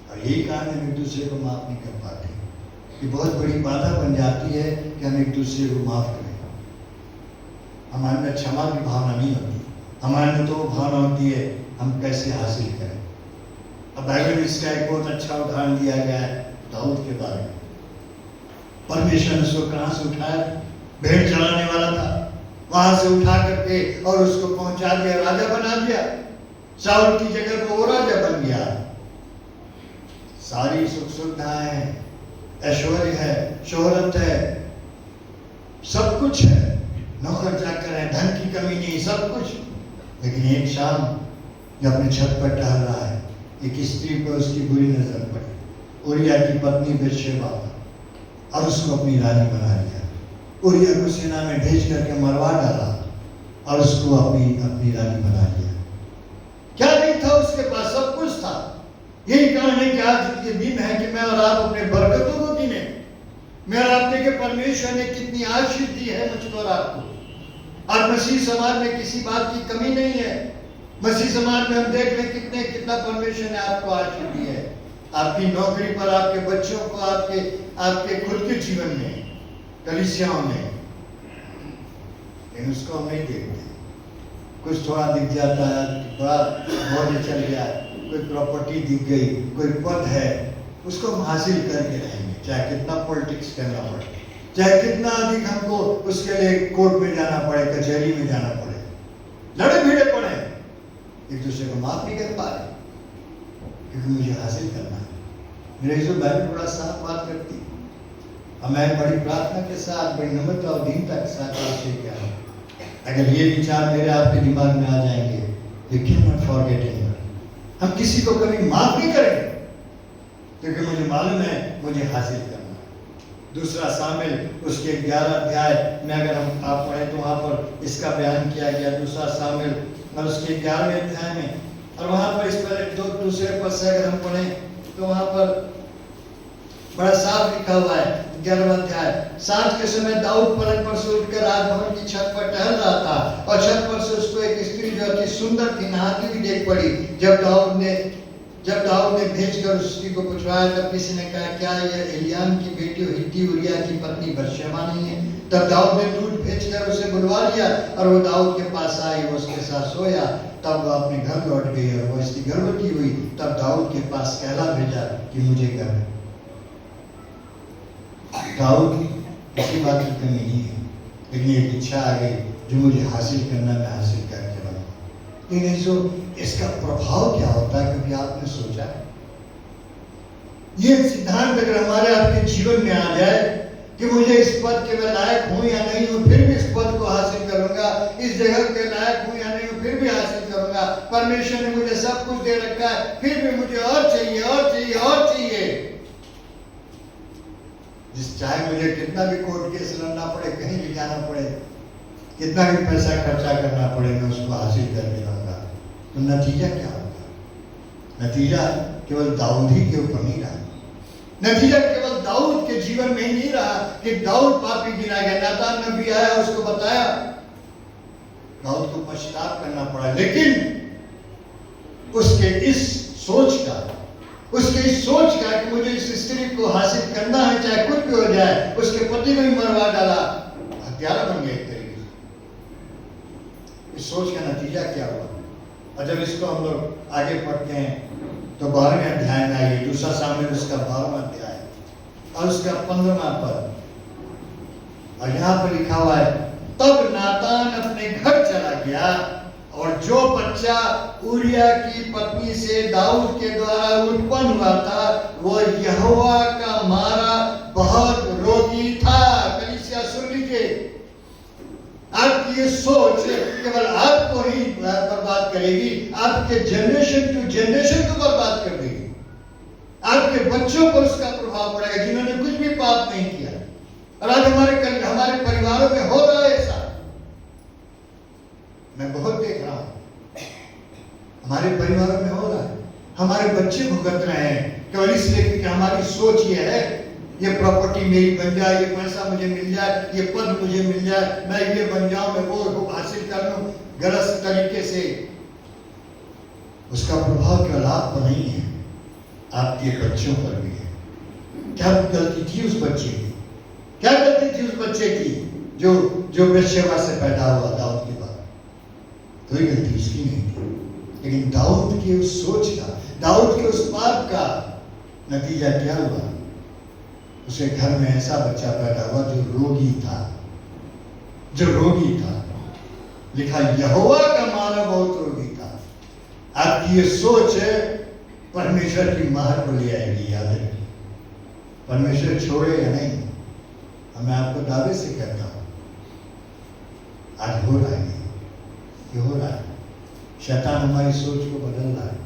और यही कारण हम एक दूसरे को माफ नहीं कर पाते। ये बहुत बड़ी बाधा बन जाती है कि हम एक दूसरे को माफ करें। हमारे में क्षमा की भावना नहीं होती, हमारे में तो वो भावना होती है हम कैसे हासिल करें। अब बाइबल में इसका एक बहुत अच्छा उदाहरण दिया गया है दाऊद के बारे में। परमेश्वर ने उसको कहां से उठाया? भेड़ चलाने वाला था, वहां से उठा करके और उसको पहुंचा दिया, राजा बना दिया। शाऊल की जगह पर वो राजा बन गया। सारी सुख सुविधाएं हैं, ऐश्वर्य है, शोहरत है, सब कुछ है, नौकर चाकर है, धन की कमी नहीं, सब कुछ। लेकिन एक शाम जब अपने छत पर टहल रहा है, एक स्त्री पर उसकी बुरी नजर पड़ी, उरिया की पत्नी बेतशेबा, और उसको अपनी रानी बना लिया। उरिया को सेना में भेज करके मरवा डाला और उसको अपनी रानी बना लिया। क्या नहीं था उसके पास? सब कुछ था। यही कारण है कि आज ये दिन है कि मैं और आप अपने बरकतों को गिने। मैं और आप देखें परमेश्वर ने कितनी आशीष दी है मुझको और आपको। और मसीह समाज में किसी बात की कमी नहीं है। मसीह समाज में हम देख रहे कितना परमेश्वर ने आपको आशीष दी है। आपकी नौकरी पर, आपके बच्चों को, आपके खुद के जीवन में, कलीसियाओं में। लेकिन उसको हम नहीं देखते। कुछ थोड़ा दिख जाता है, बड़ा मौज चल गया, कोई प्रॉपर्टी दिख गई, कोई पद है, उसको हम हासिल करके रहेंगे, चाहे कितना पॉलिटिक्स करना पड़े, चाहे कितना अधिक हमको उसके लिए कोर्ट में जाना पड़े, कचहरी में जाना पड़े, लड़े भिड़े पड़े, एक दूसरे को माफ नहीं कर पा रहे, क्योंकि मुझे हासिल करना है। मेरे जो बाइबल बड़ा साफ बात करती है, और मैं बड़ी प्रार्थना के साथ, बड़ी नम्रता और दीनता के साथ आपसे क्या है, अगर ये विचार मेरे आपके दिमाग में आ जाएंगे, you can not forget anyone. हम किसी को कभी माफ नहीं करेंगे, क्योंकि मुझे मालूम है मुझे हासिल करना है। दूसरा शामिल उसके 11 अध्याय में अगर आप पढ़ें तो वहाँ पर इसका बयान किया गया। दूसरा शामिल और उसके 11वें अध्याय में, और वहाँ पर इस पर दूसरे पद से अगर हम पढ़ें तो वहाँ पर बड़ा साफ लिखा हुआ है। 11वां अध्याय, सांझ के समय दाऊद पलंग पर से उठकर राजभवन की छत पर टहल रहा था, और छत पर से उसको एक स्त्री जो अति सुंदर थी नहाती हुई देख पड़ी। जब दाऊद ने भेजकर उस स्त्री को पूछवाया, तब किसी ने कहा, क्या यह एलियाम की बेटी हित्ती उरिया की पत्नी बतशेबा नहीं है? तब दाऊद ने दूत भेजकर उसे बुलवा लिया, और वो दाऊद के पास आई, वो उसके साथ सोया। तब वो अपने घर लौट गई और वो इसकी गर्भवती हुई। तब दाऊद के पास कहला भेजा कि मुझे गर्भ। दाऊद किसी बात की कमी नहीं है, लेकिन एक इच्छा आ गई जो मुझे हासिल करना, मैं हासिल करके रहूंगा। लेकिन इसका प्रभाव क्या होता है, कभी आपने सोचा? ये सिद्धांत अगर हमारे आपके जीवन में आ जाए कि मुझे इस पद के मैं लायक हूं या नहीं हूं, फिर भी इस पद को हासिल करूंगा, इस जगह के लायक हूं या नहीं हूं, फिर भी हासिल करूंगा, परमेश्वर ने मुझे सब कुछ दे रखा है, फिर भी मुझे और चाहिए और चाहिए और चाहिए, जिस चाहे मुझे कितना भी कोर्ट केस लड़ना पड़े, कहीं भी जाना पड़े, कितना भी पैसा खर्चा करना पड़े, मैं उसको हासिल करके रहूंगा, तो नतीजा क्या होगा? नतीजा केवल दाऊद ही के ऊपर नहीं रहा, नतीजा केवल दाऊद के जीवन में ही नहीं रहा कि दाऊद पापी गिना गया। नातान नबी आया, उसको बताया, दाऊद को पश्चाताप करना पड़ा, लेकिन उसके इस सोच का कि मुझे इस स्त्री को हासिल करना है चाहे कुछ भी हो जाए, उसके पति को भी मरवा डाला, हत्यारा बन गया एक तरीके से। इस सोच का नतीजा क्या हुआ? और जब इसको हम लोग आगे पढ़ते हैं तो 12वें अध्याय में आइए, दूसरा सामुएल उसका 12वां अध्याय और उसका 15वां पद, और यहाँ पर लिखा हुआ है, तब नातान अपने घर चला गया और जो बच्चा उरिया की पत्नी से दाऊद के द्वारा उत्पन्न हुआ था वो यहोवा का मारा बहुत रोगी था। कलीसिया सुन लीजिए, आपकी ये सोच केवल आपको नहीं बर्बाद करेगी, आपके जनरेशन टू जनरेशन को बर्बाद कर देगी, आपके बच्चों पर उसका प्रभाव पड़ेगा जिन्होंने कुछ भी पाप नहीं किया। और आज हमारे परिवारों में हो रहा है ऐसा, मैं बहुत देख रहा हूं, हमारे परिवारों में हो रहा है, हमारे बच्चे भुगत रहे हैं केवल इसलिए कि हमारी सोच ये है, ये प्रॉपर्टी मेरी बन जाए, ये पैसा मुझे मिल जाए, ये पद मुझे मिल जाए, मैं ये बन जाऊं, मैं वो हासिल कर लूं गलत तरीके से। उसका प्रभाव केवल आप पर नहीं है, आपके बच्चों पर भी है। क्या गलती थी उस बच्चे की? क्या गलती थी उस बच्चे की जो बेशेवा से पैदा हुआ दाऊद के बाद? कोई गलती उसकी नहीं थी, लेकिन दाऊद की उस सोच का, दाऊद के उस पाप का नतीजा क्या हुआ? उसे घर में ऐसा बच्चा पैदा हुआ जो रोगी था। लिखा यहोवा का मारा बहुत रोगी था। आपकी ये सोच परमेश्वर की मार को ले आएगी, याद रखिए। परमेश्वर छोड़े या नहीं, मैं आपको दावे से कहता हूं, आज हो रहा है, ये हो रहा है। शैतान हमारी सोच को बदल रहा है,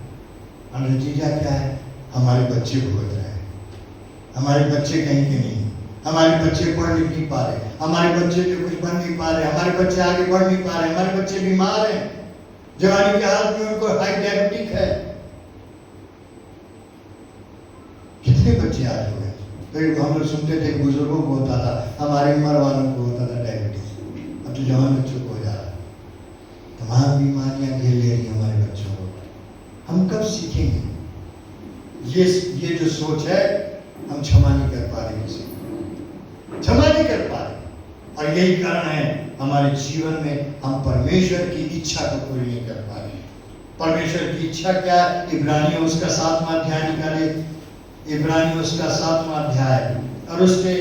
और नतीजा क्या है? हमारे बच्चे भुगत रहे हैं, हमारे बच्चे कहीं के नहीं, हमारे बच्चे पढ़ लिख नहीं पा रहे, हमारे बच्चे जो कुछ बन नहीं पा रहे, हमारे बच्चे आगे बढ़ नहीं पा रहे, हमारे बच्चे बीमार हैं, जवानी के हाथ में उनको हाई डायबिटिक है। कितने बच्चे आज हो गए? तो हम लोग सुनते थे बुजुर्गों को होता था, हमारे उम्र वालों को होता था डायबिटीज, अब तो जवान बच्चों को हो जा रहा है। तमाम बीमारियां घेर ले रही हमारे बच्चों को। हम कब सीखेंगे? ये जो सोच है, हम क्षमा नहीं कर पा रहे, किसी को क्षमा नहीं कर पा रहे, और यही कारण है हमारे जीवन में हम परमेश्वर की इच्छा को पूरी नहीं कर पा रहे। परमेश्वर की इच्छा क्या है? इब्रानियों उसका 7वां अध्याय निकाले, इब्रानियों उसका 7वां अध्याय और उसके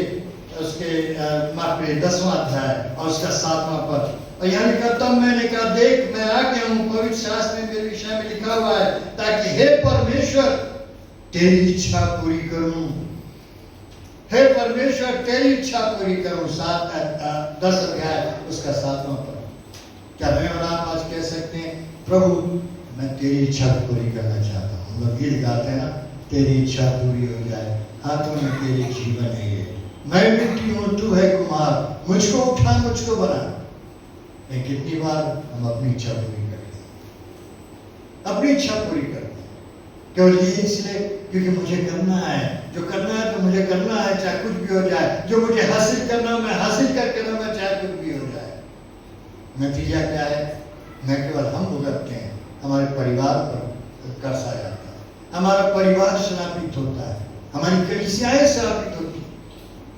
10वां अध्याय और उसका 7वां पद, और यहाँ लिखा, तब मैंने कहा, देख मैं आ गया हूँ, पवित्र शास्त्र में मेरे विषय में लिखा हुआ है, ताकि हे परमेश्वर तेरी इच्छा पूरी करूं। हे परमेश्वर तेरी इच्छा पूरी करूं। 10 अध्याय उसका 7वां पद। क्या मैं और आप आज कह सकते हैं, प्रभु मैं तेरी इच्छा पूरी करना चाहता हूँ? हम लोग गीत गाते हैं ना, तेरी इच्छा पूरी हो जाए, हाथों में तेरे जीवन है ये, मैं मिट्टी हूँ तू है कुम्हार, मुझको उठा मुझको बना। लेकिन कितनी बार हम अपनी इच्छा पूरी करते हैं, अपनी इच्छा पूरी करते हैं केवल ये इसलिए क्योंकि मुझे करना है, जो करना है तो मुझे करना है, चाहे कुछ भी हो जाए, जो मुझे हासिल करना मैं हासिल करके रहूंगा, चाहे कुछ भी हो जाए। नतीजा क्या है? न केवल हम भुगतते हैं, हमारे परिवार पर कर्ज आ जाता है, हमारा परिवार श्रापित होता है, हमारी कलीसियाएं श्रापित होती है।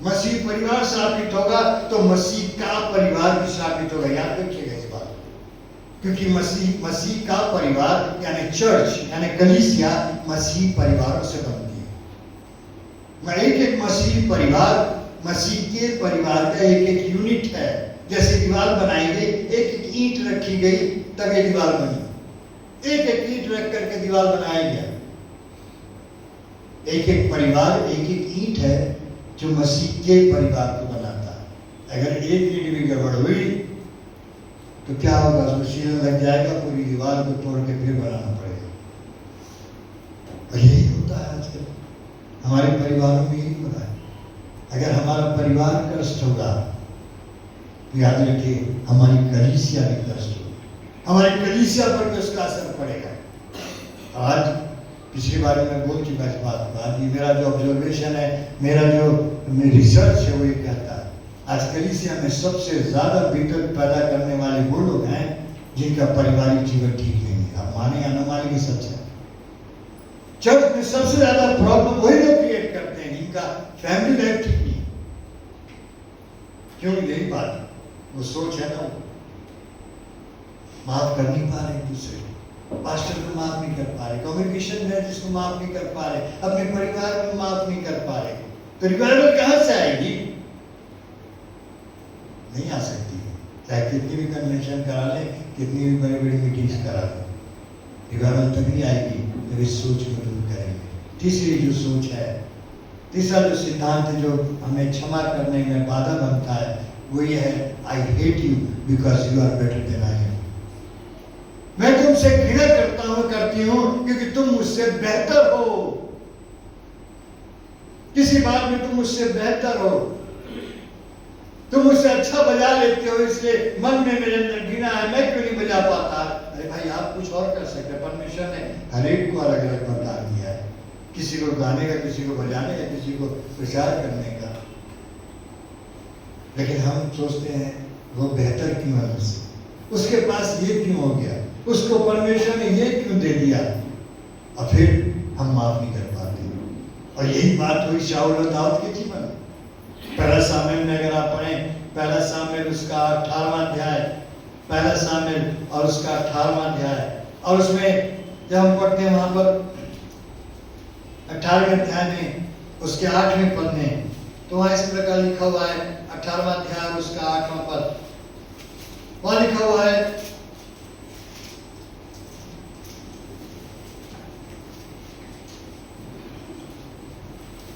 मसीह परिवार श्रापित होगा तो मसीह का परिवार भी श्रापित होगा। याद रखिएगा इस बात, क्योंकि मसीह का परिवार यानी चर्च यानी कलीसिया मसीह परिवारों से बनती है। मैं एक मसीह परिवार, मसीह के परिवार का एक यूनिट है। जैसे दीवार बनाई गई, एक ईंट रखी गई तब ये दीवार बनी, एक ईंट रख करके दीवार बनाया गया। एक एक परिवार एक एक ईंट है जो मसीह के परिवार को बनाता है। अगर एक ईंट भी गड़बड़ हुई तो क्या होगा, उसमें शीलन लग जाएगा, पूरी दीवार को तोड़ के फिर बनाना पड़ेगा। और यही होता है आजकल हमारे परिवारों में, यही हो रहा है। अगर हमारा परिवार कष्ट होगा तो याद रखिए हमारी कलीसिया भी कष्ट होगी, हमारी कलीसिया पर भी उसका असर पड़ेगा। आज पिछली बार मैं बोल चुका इस बात को। आज ये मेरा जो ऑब्जर्वेशन है, मेरा जो रिसर्च है वो ये कहता है आज कलीसिया में सबसे ज्यादा दिक्कत पैदा करने वाले वो लोग हैं जिनका पारिवारिक जीवन ठीक नहीं है। आप माने या न माने, ये सच है। चर्च में सबसे ज्यादा प्रॉब्लम वही लोग क्रिएट करते हैं जिनका फैमिली लाइफ ठीक नहीं। क्यों? यही बात है, वो सोच है ना, वो माफ कर नहीं पा रहे एक दूसरे को, पास्टर को माफ नहीं कर पा रहे, कम्युनिकेशन में जिसको माफ नहीं कर पा रहे, अपने परिवार में माफ नहीं कर पा रहे, तो रिवाइवल कहां से आएगी? नहीं आ सकती, चाहे कितनी भी कन्वेंशन करा ले, कितनी भी बड़ी बड़ी मीटिंग्स करा ले, रिवाइवल तभी आएगी जब इस सोच को दूर करेंगे। तीसरी जो सोच है, तीसरा जो सिद्धांत है जो हमें क्षमा करने में बाधा बनता है, वो ये है, I hate you because you are better than I am. मैं तुमसे घृणा करती हूं क्योंकि तुम मुझसे बेहतर हो, किसी बात में तुम मुझसे बेहतर हो, तुम मुझसे अच्छा बजा लेते हो, इसलिए मन में मेरे अंदर घृणा है, मैं क्यों नहीं बजा पाता? अरे भाई, आप कुछ और कर सकते हैं। परमेश्वर ने हर एक को अलग अलग वरदान दिया है, किसी को गाने का, किसी को बजाने का, किसी को प्रचार करने का, लेकिन हम सोचते हैं वो बेहतर क्यों है मुझसे, उसके पास ये क्यों हो गया, उसको परमेश्वर ने ये क्यों दे दिया, और फिर हम माफ नहीं कर पाते। और यही बात हुई शाऊल और दाऊद के जीवन। पहला सामुएल में अगर आप पढ़ें, पहला सामुएल उसका 18वां अध्याय, पहला सामुएल और उसका 18वां अध्याय, और उसमें जब हम पढ़ते हैं वहां पर 18वें अध्याय में उसके 8वें पद में, तो वहां इस प्रकार लिखा हुआ है, 18वां अध्याय उसका 8वां पद, वहां लिखा हुआ है,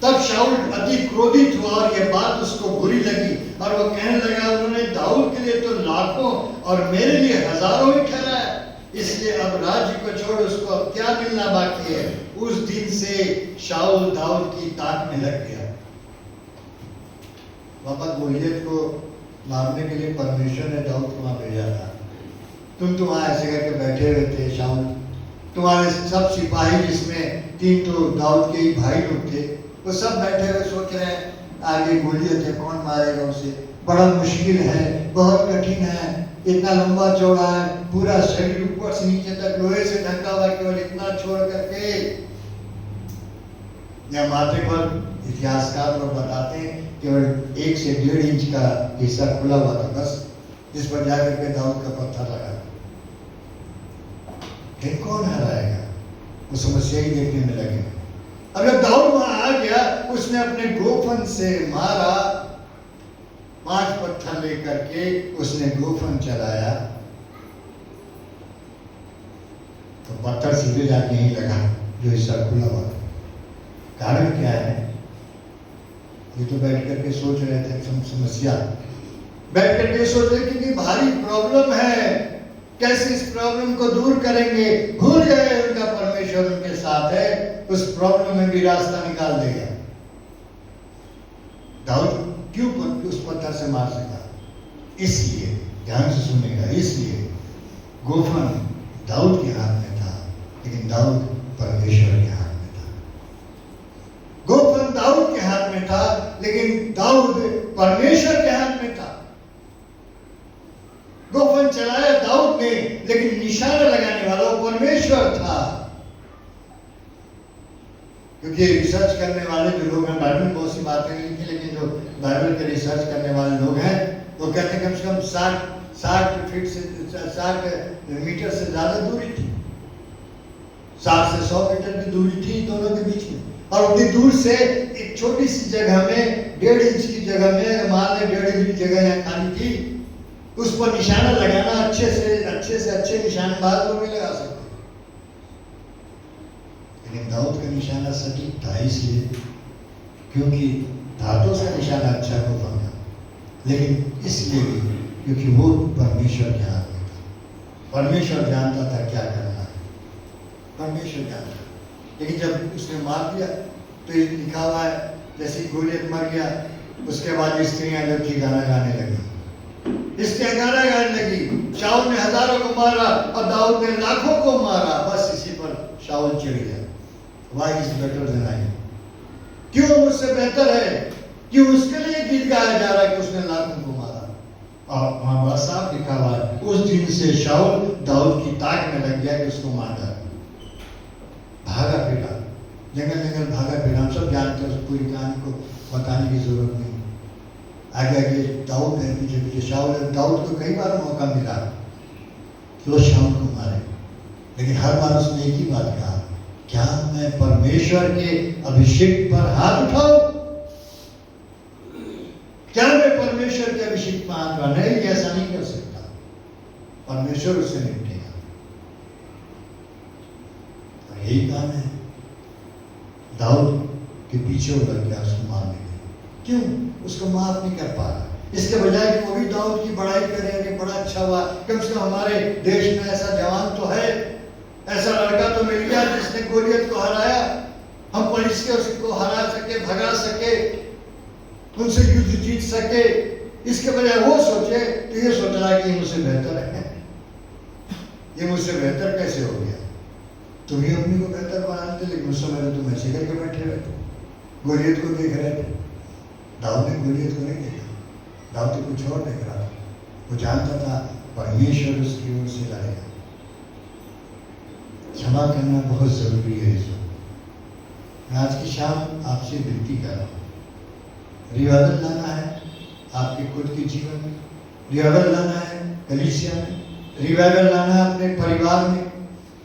तब शाऊल अति क्रोधित हुआ और यह बात उसको बुरी लगी, और वो कहने लगा, उन्होंने दाऊद के लिए तो लाखों और मेरे लिए हजारों ही ठहराया, इसलिए अब राज्य को छोड़ उसको अब क्या मिलना बाकी है। उस दिन से शाऊल दाऊद की ताक में लग गया। बाबा गोलियत को मारने के लिए परमेश्वर ने दाऊद को वहां भेजा था। तुम तो वहां ऐसे करके बैठे हुए थे शाऊल, तुम्हारे सब सिपाही जिसमें 3 तो दाऊद के ही भाई लोग थे, वो सब बैठे हुए सोच रहे हैं आगे गोलियत है, कौन मारेगा उसे, बड़ा मुश्किल है, बहुत कठिन है, इतना लंबा चौड़ा है, पूरा शरीर ऊपर से नीचे तक लोहे से ढका हुआ, केवल इतना छोड़ करके। या माथे पर इतिहासकार लोग बताते हैं केवल 1 से 1.5 इंच का हिस्सा खुला हुआ था बस, जिस पर जाकर के दाऊद का पत्थर लगा। फिर कौन हराएगा, वो समस्या ही देखने में लगे। अगर दाऊद वहां आ गया, उसने अपने गोफन से मारा, 5 पत्थर लेकर के उसने गोफन चलाया, तो पत्थर सीधे जाके यहीं लगा जो हिस्सा खुला हुआ था। कारण क्या है? ये तो बैठ करके सोच रहे थे समस्या, बैठ करके सोच रहे कि भारी प्रॉब्लम है, कैसे इस प्रॉब्लम को दूर करेंगे। भूल गए उनका परमेश्वर उनके साथ है, उस प्रॉब्लम में भी रास्ता निकाल देगा। दाऊद क्यों उस पत्थर से मार सका? इसलिए, ध्यान से सुनेगा, इसलिए गोफन दाऊद के हाथ में था, लेकिन दाऊद परमेश्वर के हाथ में था। गोफन दाऊद के हाथ में था, लेकिन दाऊद परमेश्वर के हाथ में था। गोफन चलाया दाऊद ने, लेकिन निशाना लगाने वाला वो परमेश्वर था। क्योंकि रिसर्च करने वाले जो लोग हैं, बाइबल में बहुत सी बातें लिखी, लेकिन जो बाइबल के रिसर्च करने वाले लोग हैं वो कहते हैं कम से कम 60 फीट से 60 मीटर से ज्यादा दूरी थी, 60 से 100 मीटर की दूरी थी दोनों के बीच में। और उतनी दूर से एक छोटी सी जगह में, 1.5 इंच की जगह में, मान लें 1.5 इंच जगह यहाँ खाली थी, उस पर निशाना लगाना अच्छे से अच्छे निशानबाज लोग नहीं लगा सकते। लेकिन दाऊद का निशाना सटीक था, इसलिए क्योंकि था तो उसका निशाना अच्छा को बना, लेकिन इसलिए भी क्योंकि वो परमेश्वर के हाथ में था। परमेश्वर जानता था क्या करना है, परमेश्वर जानता। लेकिन जब उसने मार दिया तो ये लिखा हुआ है जैसे गोलियत मर गया, उसके बाद स्त्रियां जो थी गाना गाने लगी, स्त्रियां गाना गाने लगी। शाऊल ने हजारों को मारा और दाऊद ने लाखों को मारा। बस इसी पर शाऊल चिढ़ गया, why is better than I, क्यों मुझसे बेहतर है, क्यों उसके लिए गीत गाया जा रहा है कि उसने लाखों को मारा। और वहां बड़ा साफ लिखा हुआ है, उस दिन से शाऊल दाऊद की ताक में लग गया कि उसको मार डाल। भागा फिरा, जंगल जंगल भागा फिरा। हम सब जानते हैं उस पूरी कहानी को, बताने की जरूरत नहीं। आगे आगे दाऊद है, पीछे पीछे शाऊल है। दाऊद को कई बार मौका मिला कि वो शाऊल को मारे, लेकिन हर बार उसने एक ही बात कहा, क्या मैं परमेश्वर के अभिषेक पर हाथ उठाऊं? क्या मैं परमेश्वर के अभिषेक पर हाथ उठाऊं? नहीं, ऐसा नहीं कर सकता, परमेश्वर उससे निपटेगा। और यही काम है, दाऊद के पीछे वो लग गया उसको मारने के लिए। क्यों? उसको माफ नहीं कर पा रहा। इसके बजाय कि वो भी दाऊद की बड़ाई करे, अरे बड़ा अच्छा हुआ, कम से कम हमारे देश में ऐसा जवान तो है, ऐसा लड़का तो मिल गया जिसने गोलियत को हराया, हम पुलिस के उसको हरा सके, भगा सके, उनसे युद्ध जीत सके। इसके बजाय वो सोचे तो ये सोच रहा है कि ये मुझसे बेहतर है। ये मुझसे बेहतर कैसे हो गया? तुम ही अपनी को बेहतर बना थे, लेकिन उस समय तो तुम ऐसे करके बैठे रहे थे, गोलियत को देख रहे थे। दाऊद ने गोलियत को नहीं देखा, दाऊद तो कुछ और देख रहा था। वो जानता था परमेश्वर उसकी ओर से लड़ेगा। क्षमा करना बहुत जरूरी है। इस मैं आज की शाम आपसे विनती कर रहा हूँ, रिवाइवल लाना है आपके खुद के जीवन में, रिवाइवल लाना है कलीसिया में, रिवाइवल लाना है अपने परिवार में,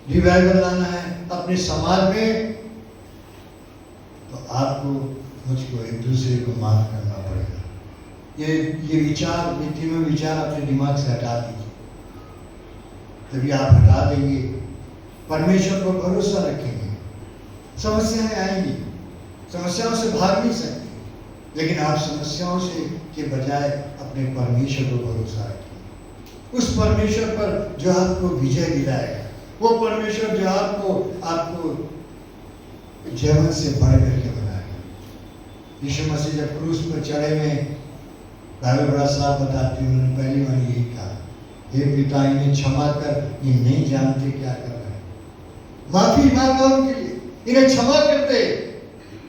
रिवाइवल लाना है अपने समाज में, तो आपको मुझको एक दूसरे को माफ करना पड़ेगा। ये विचार, ये तीनों विचार अपने दिमाग से हटा दीजिए। तभी आप हटा देंगे, परमेश्वर पर भरोसा रखेंगे। समस्याएं आएंगी, समस्याओं से भाग नहीं सकते, लेकिन आप समस्याओं से के बजाय अपने परमेश्वर पर भरोसा रखेंगे। उस परमेश्वर पर जो आपको विजय दिलाएगा, वो परमेश्वर जो आपको जीवन से बढ़ करके बनाएगा। यीशु मसीह जब क्रूस पर चढ़े में, बाइबल बड़ा साफ बताती है, उन्होंने पहली बार यही कहा, हे पिता इन्हें क्षमा कर, ये नहीं जानते क्या कर रहे हैं। माफी मांगा उनके लिए, इन्हें क्षमा कर दे,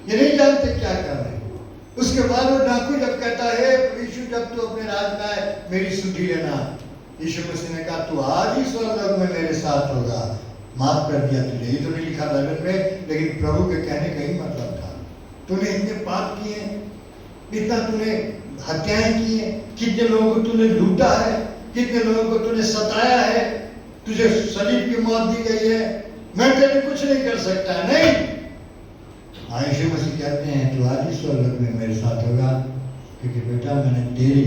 ये नहीं जानते क्या कर रहे हैं। उसके बाद वो डाकू जब कहता है, यीशु जब तू अपने राज में आए मेरी सुधि लेना, यीशु मसीह ने कहा तू आज ही स्वर्ग में मेरे साथ होगा, माफ कर दिया तुझे। ये तो नहीं लिखा बाइबल में, लेकिन प्रभु के कहने का ही मतलब था, तूने इतने पाप किए, इतना तूने हत्याएं की है, कितने लोगों को तूने लूटा है, कितने लोगों को तूने सताया है, तुझे सलीब की मौत दी गई है, मैं तेरे कुछ नहीं कर सकता। नहीं, यीशु मसीह कहते हैं तू आज ही स्वर्ग में मेरे साथ होगा, क्योंकि बेटा मैंने तेरे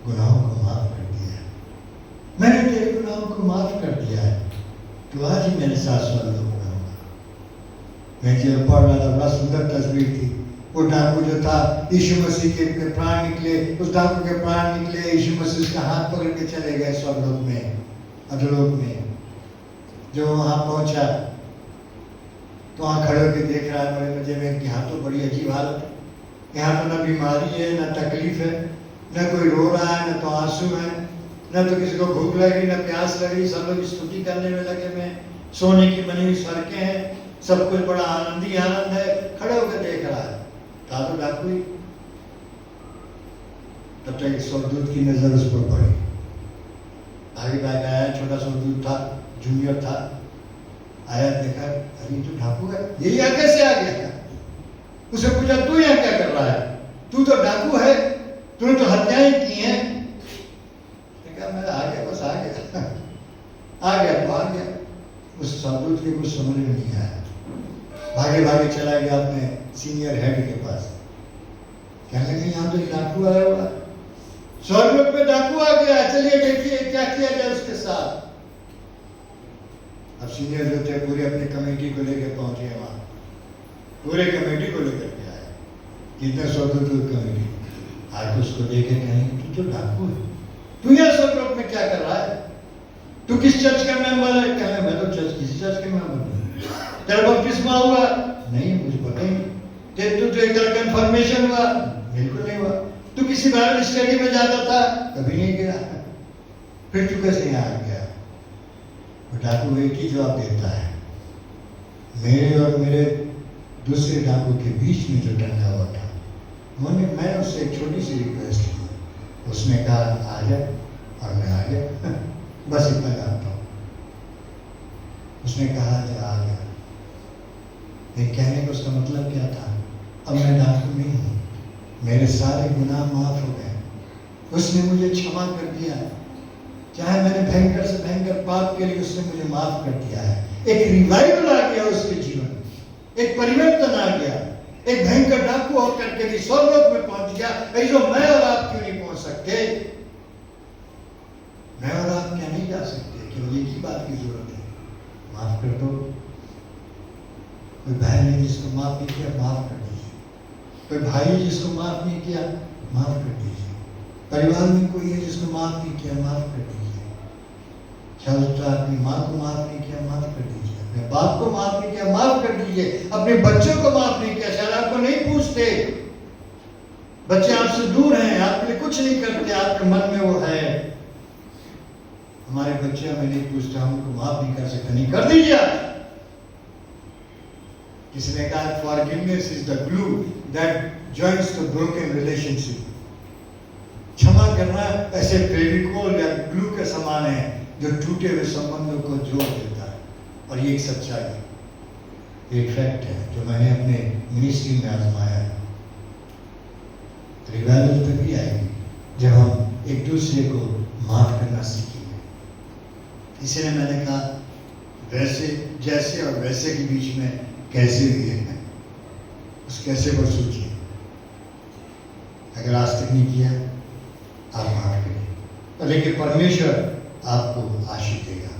गुनाहों को माफ कर दिया है, मैंने तेरे गुनाहों को माफ कर दिया है, तू आज ही मेरे साथ स्वर्ग में होगा। मैं जब पढ़ रहा था, बड़ा सुंदर तस्वीर थी। वो डाकू जो था, यीशु मसीह के प्राण निकले, उस डाकू के प्राण निकले, यीशु मसीह उसका हाथ पकड़ के चले गए स्वर्गलोक में, अधोलोक में। जो वहाँ पहुँचा तो वहाँ खड़े होकर देख रहा है बड़े मजे में कि यहाँ तो बड़ी अजीब हालत है, यहाँ तो न बीमारी है, न तकलीफ है, न कोई रो रहा है, न तो आंसू है, न तो किसी को भूख लगी, न प्यास लगी, सब लोग स्तुति करने में लगे में, सोने की बनी हुई सड़कें हैं, सब कुछ बड़ा आनंद ही आनंद है, खड़े होकर देख रहा है। था तो डाकू ही। तब तक एक स्वर्गदूत की नजर उस पर पड़ी, आगे भाग आया, छोटा स्वर्गदूत था, जूनियर था, आया, देखा अरे तो डाकू है, ये यहाँ कैसे आ गया? उसे पूछा तू यहाँ क्या कर रहा है, तू तो डाकू है, तूने तो हत्याएं की हैं। देखा मैं आ गया, बस आ गया, आ गया तो आ गया। उस स्वर्गदूत के कुछ समझ में नहीं आया, भागे भागे चला गया अपने सीनियर हेड के पास। कहने लगे यहाँ तो डाकू आया हुआ, स्वर्गलोक में डाकू आ गया, चलिए देखिए क्या किया जाए उसके साथ। अब सीनियर जो थे पूरे अपनी कमेटी को लेकर पहुंचे वहां, पूरे कमेटी को लेकर के आए, कितने 100 कमेटी आके उसको देखे, कहेंगे तू तो डाकू है, तू यहाँ सब ग्रुप में क्या कर रहा है, तू किस चर्च का मेंबर है? कहे मैं तो किसी चर्च के मेंबर नहीं। तेरा बपतिस्मा हुआ? नहीं, मुझे पता ही नहीं। तू तो एक कंफर्मेशन हुआ? बिल्कुल नहीं हुआ। तू किसी बाइबल स्टडी में जाता था? कभी नहीं गया। फिर तू कैसे यहाँ आ गया? डाकू एक ही जवाब देता है, मेरे और मेरे दूसरे डाकू के बीच में जो टंगा हुआ था, मैं उससे एक छोटी सी रिक्वेस्ट की, उसने कहा आ जा, और मैं आ गया। बस इतना जानता हूँ। उसने कहा जा आ गया, लेकिन कहने का उसका मतलब क्या था? अब मैं डाकू नहीं हूँ, मेरे सारे गुनाह माफ हो गए, उसने मुझे क्षमा कर दिया, चाहे मैंने भयंकर से भयंकर पाप के लिए उसने मुझे माफ कर दिया है। एक रिवाइवल आ गया उसके जीवन में, एक परिवर्तन आ गया, एक भयंकर डाकू होकर के भी स्वर्गलोक में पहुंच गया। जो मैं और आप क्यों नहीं पहुंच सकते? मैं और आप क्या नहीं जा सकते? केवल एक ही बात की जरूरत है, माफ कर दो। कोई बहन ने जिसको माफ नहीं किया, माफ कर दीजिए। कोई भाई जिसको माफ नहीं किया, माफ कर दीजिए। परिवार में कोई है जिसको माफ नहीं किया, माफ कर दीजिए। अपनी माँ को माफ नहीं किया, माफ कर दीजिए। अपने बाप को माफ नहीं किया, माफ कर दीजिए। अपने बच्चों को माफ नहीं किया, शायद आपको नहीं पूछते, बच्चे आपसे दूर हैं, आपके लिए कुछ नहीं करते, आपके मन में वो है। हमारे बच्चे हमें नहीं पूछते, हम उनको माफ नहीं कर सकते, नहीं कर दीजिए। किसी ने कहा forgiveness is the glue that joins the broken relationship. क्षमा करना ऐसे फेविकोल या ग्लू के समान है जो टूटे हुए संबंधों को जोड़ देता है। और ये एक सच्चाई है, एक फैक्ट है जो मैंने अपने मिनिस्ट्री में आजमाया है। रिवाइवल तभी आएगी जब हम एक दूसरे को माफ करना सीखेंगे। इसलिए मैंने कहा वैसे जैसे और वैसे के बीच में कैसे हुई है, उस कैसे को सोचिए। अगर आज तक नहीं किया आप माफ करिए, लेकिन परमेश्वर आपको आशीष देगा।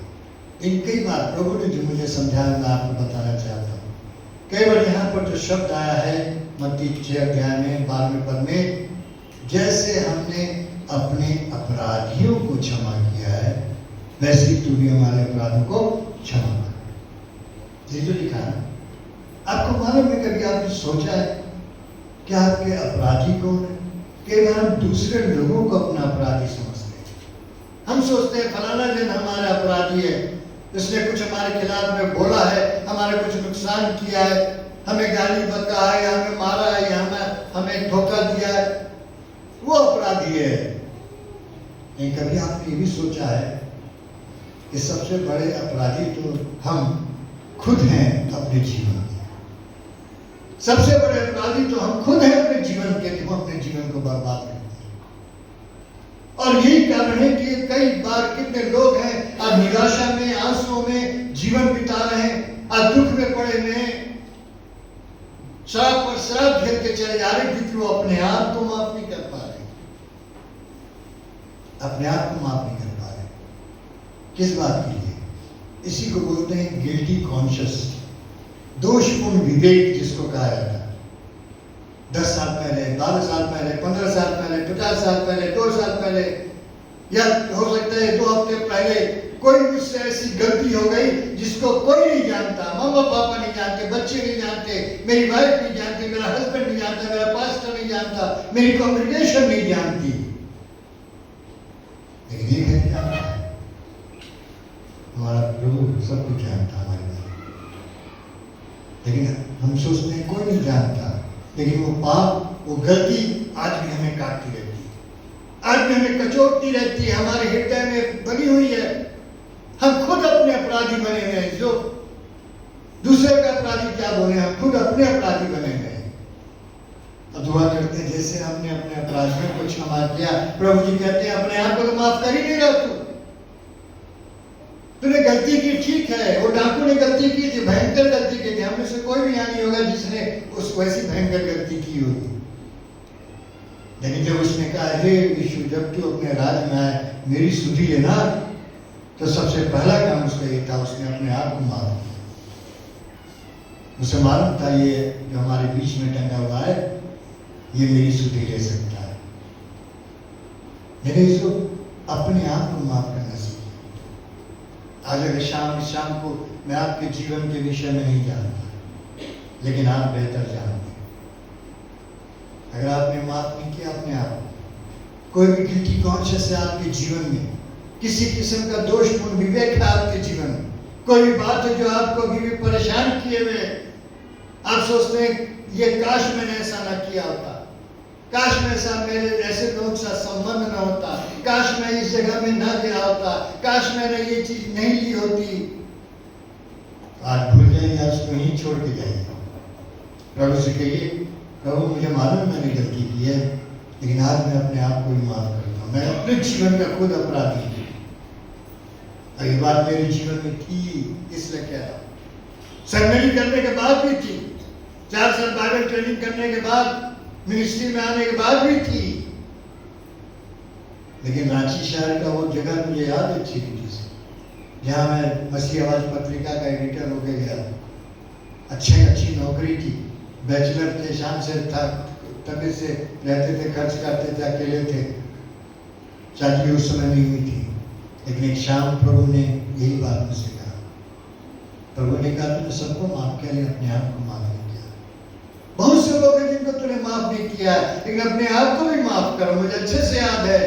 इन कई बार प्रभु ने जो मुझे समझाया मैं आपको बताना चाहता हूँ। कई बार यहाँ पर जो शब्द आया है मत्ती 6 अध्याय में 12वें पद में, जैसे हमने अपने अपराधियों को क्षमा किया है वैसे ही तू भी हमारे अपराधों को क्षमा कर। ये जो लिखा है, आपको मालूम है कभी आपने सोचा है कि आपके अपराधी कौन है? कई बार हम दूसरे लोगों को अपना अपराधी समझते हैं। हम सोचते हैं फलाना जन हमारा अपराधी है, उसने कुछ हमारे खिलाफ में बोला है, हमारा कुछ नुकसान किया है, हमें गाली बका है, हमें मारा है, या हमें धोखा दिया है, वो अपराधी है। लेकिन कभी आपने ये भी सोचा है कि सबसे बड़े अपराधी तो हम खुद हैं अपने जीवन में। सबसे बड़े अपराधी तो हम खुद हैं अपने जीवन के, हम अपने जीवन को बर्बाद करते हैं। और यही कारण है कि कई बार कितने लोग हैं आज निराशा में, आंसुओं में जीवन बिता रहे हैं, आज दुख में पड़े हुए हैं, श्राप पर श्राप झेल के चले जा रहे हैं क्योंकि वो अपने आप को माफ नहीं कर पा रहे, अपने आप को माफ नहीं कर पा रहे। किस बात के लिए? इसी को बोलते हैं गिल्टी कॉन्शियस, दोषपूर्ण विवेक जिसको कहा जाता है। 10 साल पहले, 12 साल पहले, 15 साल पहले, 50 साल पहले, 2 साल पहले, या हो सकता है 2 हफ्ते पहले कोई मुझसे ऐसी गलती हो गई जिसको कोई नहीं जानता, मामा पापा नहीं जानते, बच्चे नहीं जानते, मेरी वाइफ नहीं जानती, मेरा हस्बैंड नहीं जानता, मेरा पास्टर नहीं जानता, मेरी कांग्रेगेशन नहीं जानती, लेकिन ये नहीं जानता है हमारा प्रभु सब कुछ जानता हमारे बारे में। लेकिन हम सोचते हैं कोई नहीं जानता, लेकिन वो पाप, वो गलती आज भी हमें काटती रहती है, आज भी हमें कचोटती रहती है, हमारे हृदय में बनी हुई है। हम खुद अपने अपराधी बने हुए हैं, जो दूसरे का अपराधी क्या बोले, हम खुद अपने अपराधी बने हुए हैं। अब दुआ करते हैं जैसे हमने अपने अपराधियों को क्षमा किया, प्रभु जी कहते हैं अपने आप को तो माफ कर ही नहीं रहा तूने गलती की, ठीक है, वो डाकू ने गलती की थी, भयंकर गलती की थी, हम में से कोई भी यहाँ नहीं होगा जिसने उस वैसी भयंकर गलती की होगी। लेकिन जब उसने कहा हे यीशु, जब तू अपने राज में आए मेरी सुधि लेना, तो सबसे पहला काम उसका ये था, उसने अपने आप को माफ किया। उसे मालूम था ये जो हमारे बीच में टंगा हुआ है ये मेरी सुधि ले सकता है। मेरे इसको अपने आप को माफ करना सीखिए। आज अगर शाम को मैं आपके जीवन के विषय में नहीं जानता, लेकिन आप बेहतर जानते। अगर आपने माफ नहीं किया अपने आप को, कोई भी गिल्टी कॉन्शियस है आपके जीवन में, किसी किस्म का दोषपूर्ण विवेक है आपके जीवन में, कोई भी बात है जो आपको अभी भी परेशान किए हुए, आप सोचते हैं ये काश मैंने ऐसा ना किया होता, काश मैं ऐसा मेरे ऐसे लोग से संबंध ना होता, काश मैं इस जगह में ना गया होता, काश मैंने ये चीज नहीं ली होती। आज भूल जाइए, आज उसको यहीं छोड़ के जाइए। प्रभु से कहिए, प्रभु मुझे मालूम मैंने गलती की है, लेकिन आज मैं अपने आप को भी माफ करता हूँ। मैं अपने जीवन का खुद अपराधी हूँ। ये बात मेरे जीवन में थी, इसलिए कह रहा हूँ। सेमिनरी करने के बाद भी थी, 4 साल बाइबल ट्रेनिंग करने के बाद, मिनिस्ट्री में आने के बाद भी थी। लेकिन रांची शहर का वो जगह मुझे याद है अच्छी तरीके से, जहाँ मैं मसीह आवाज पत्रिका का एडिटर होके गया। अच्छी नौकरी थी, बैचलर थे, शाम से था, तबीयत से रहते थे, खर्च करते थे, अकेले थे, शादी उस समय नहीं हुई थी। लेकिन एक शाम प्रभु ने यही बात मुझसे कहा। प्रभु ने कहा तूने सबको माफ किया, लेकिन अपने आप को माफ नहीं किया। बहुत से लोग हैं जिनको तूने माफ नहीं किया, लेकिन अपने आप को भी माफ करो। मुझे अच्छे से याद है,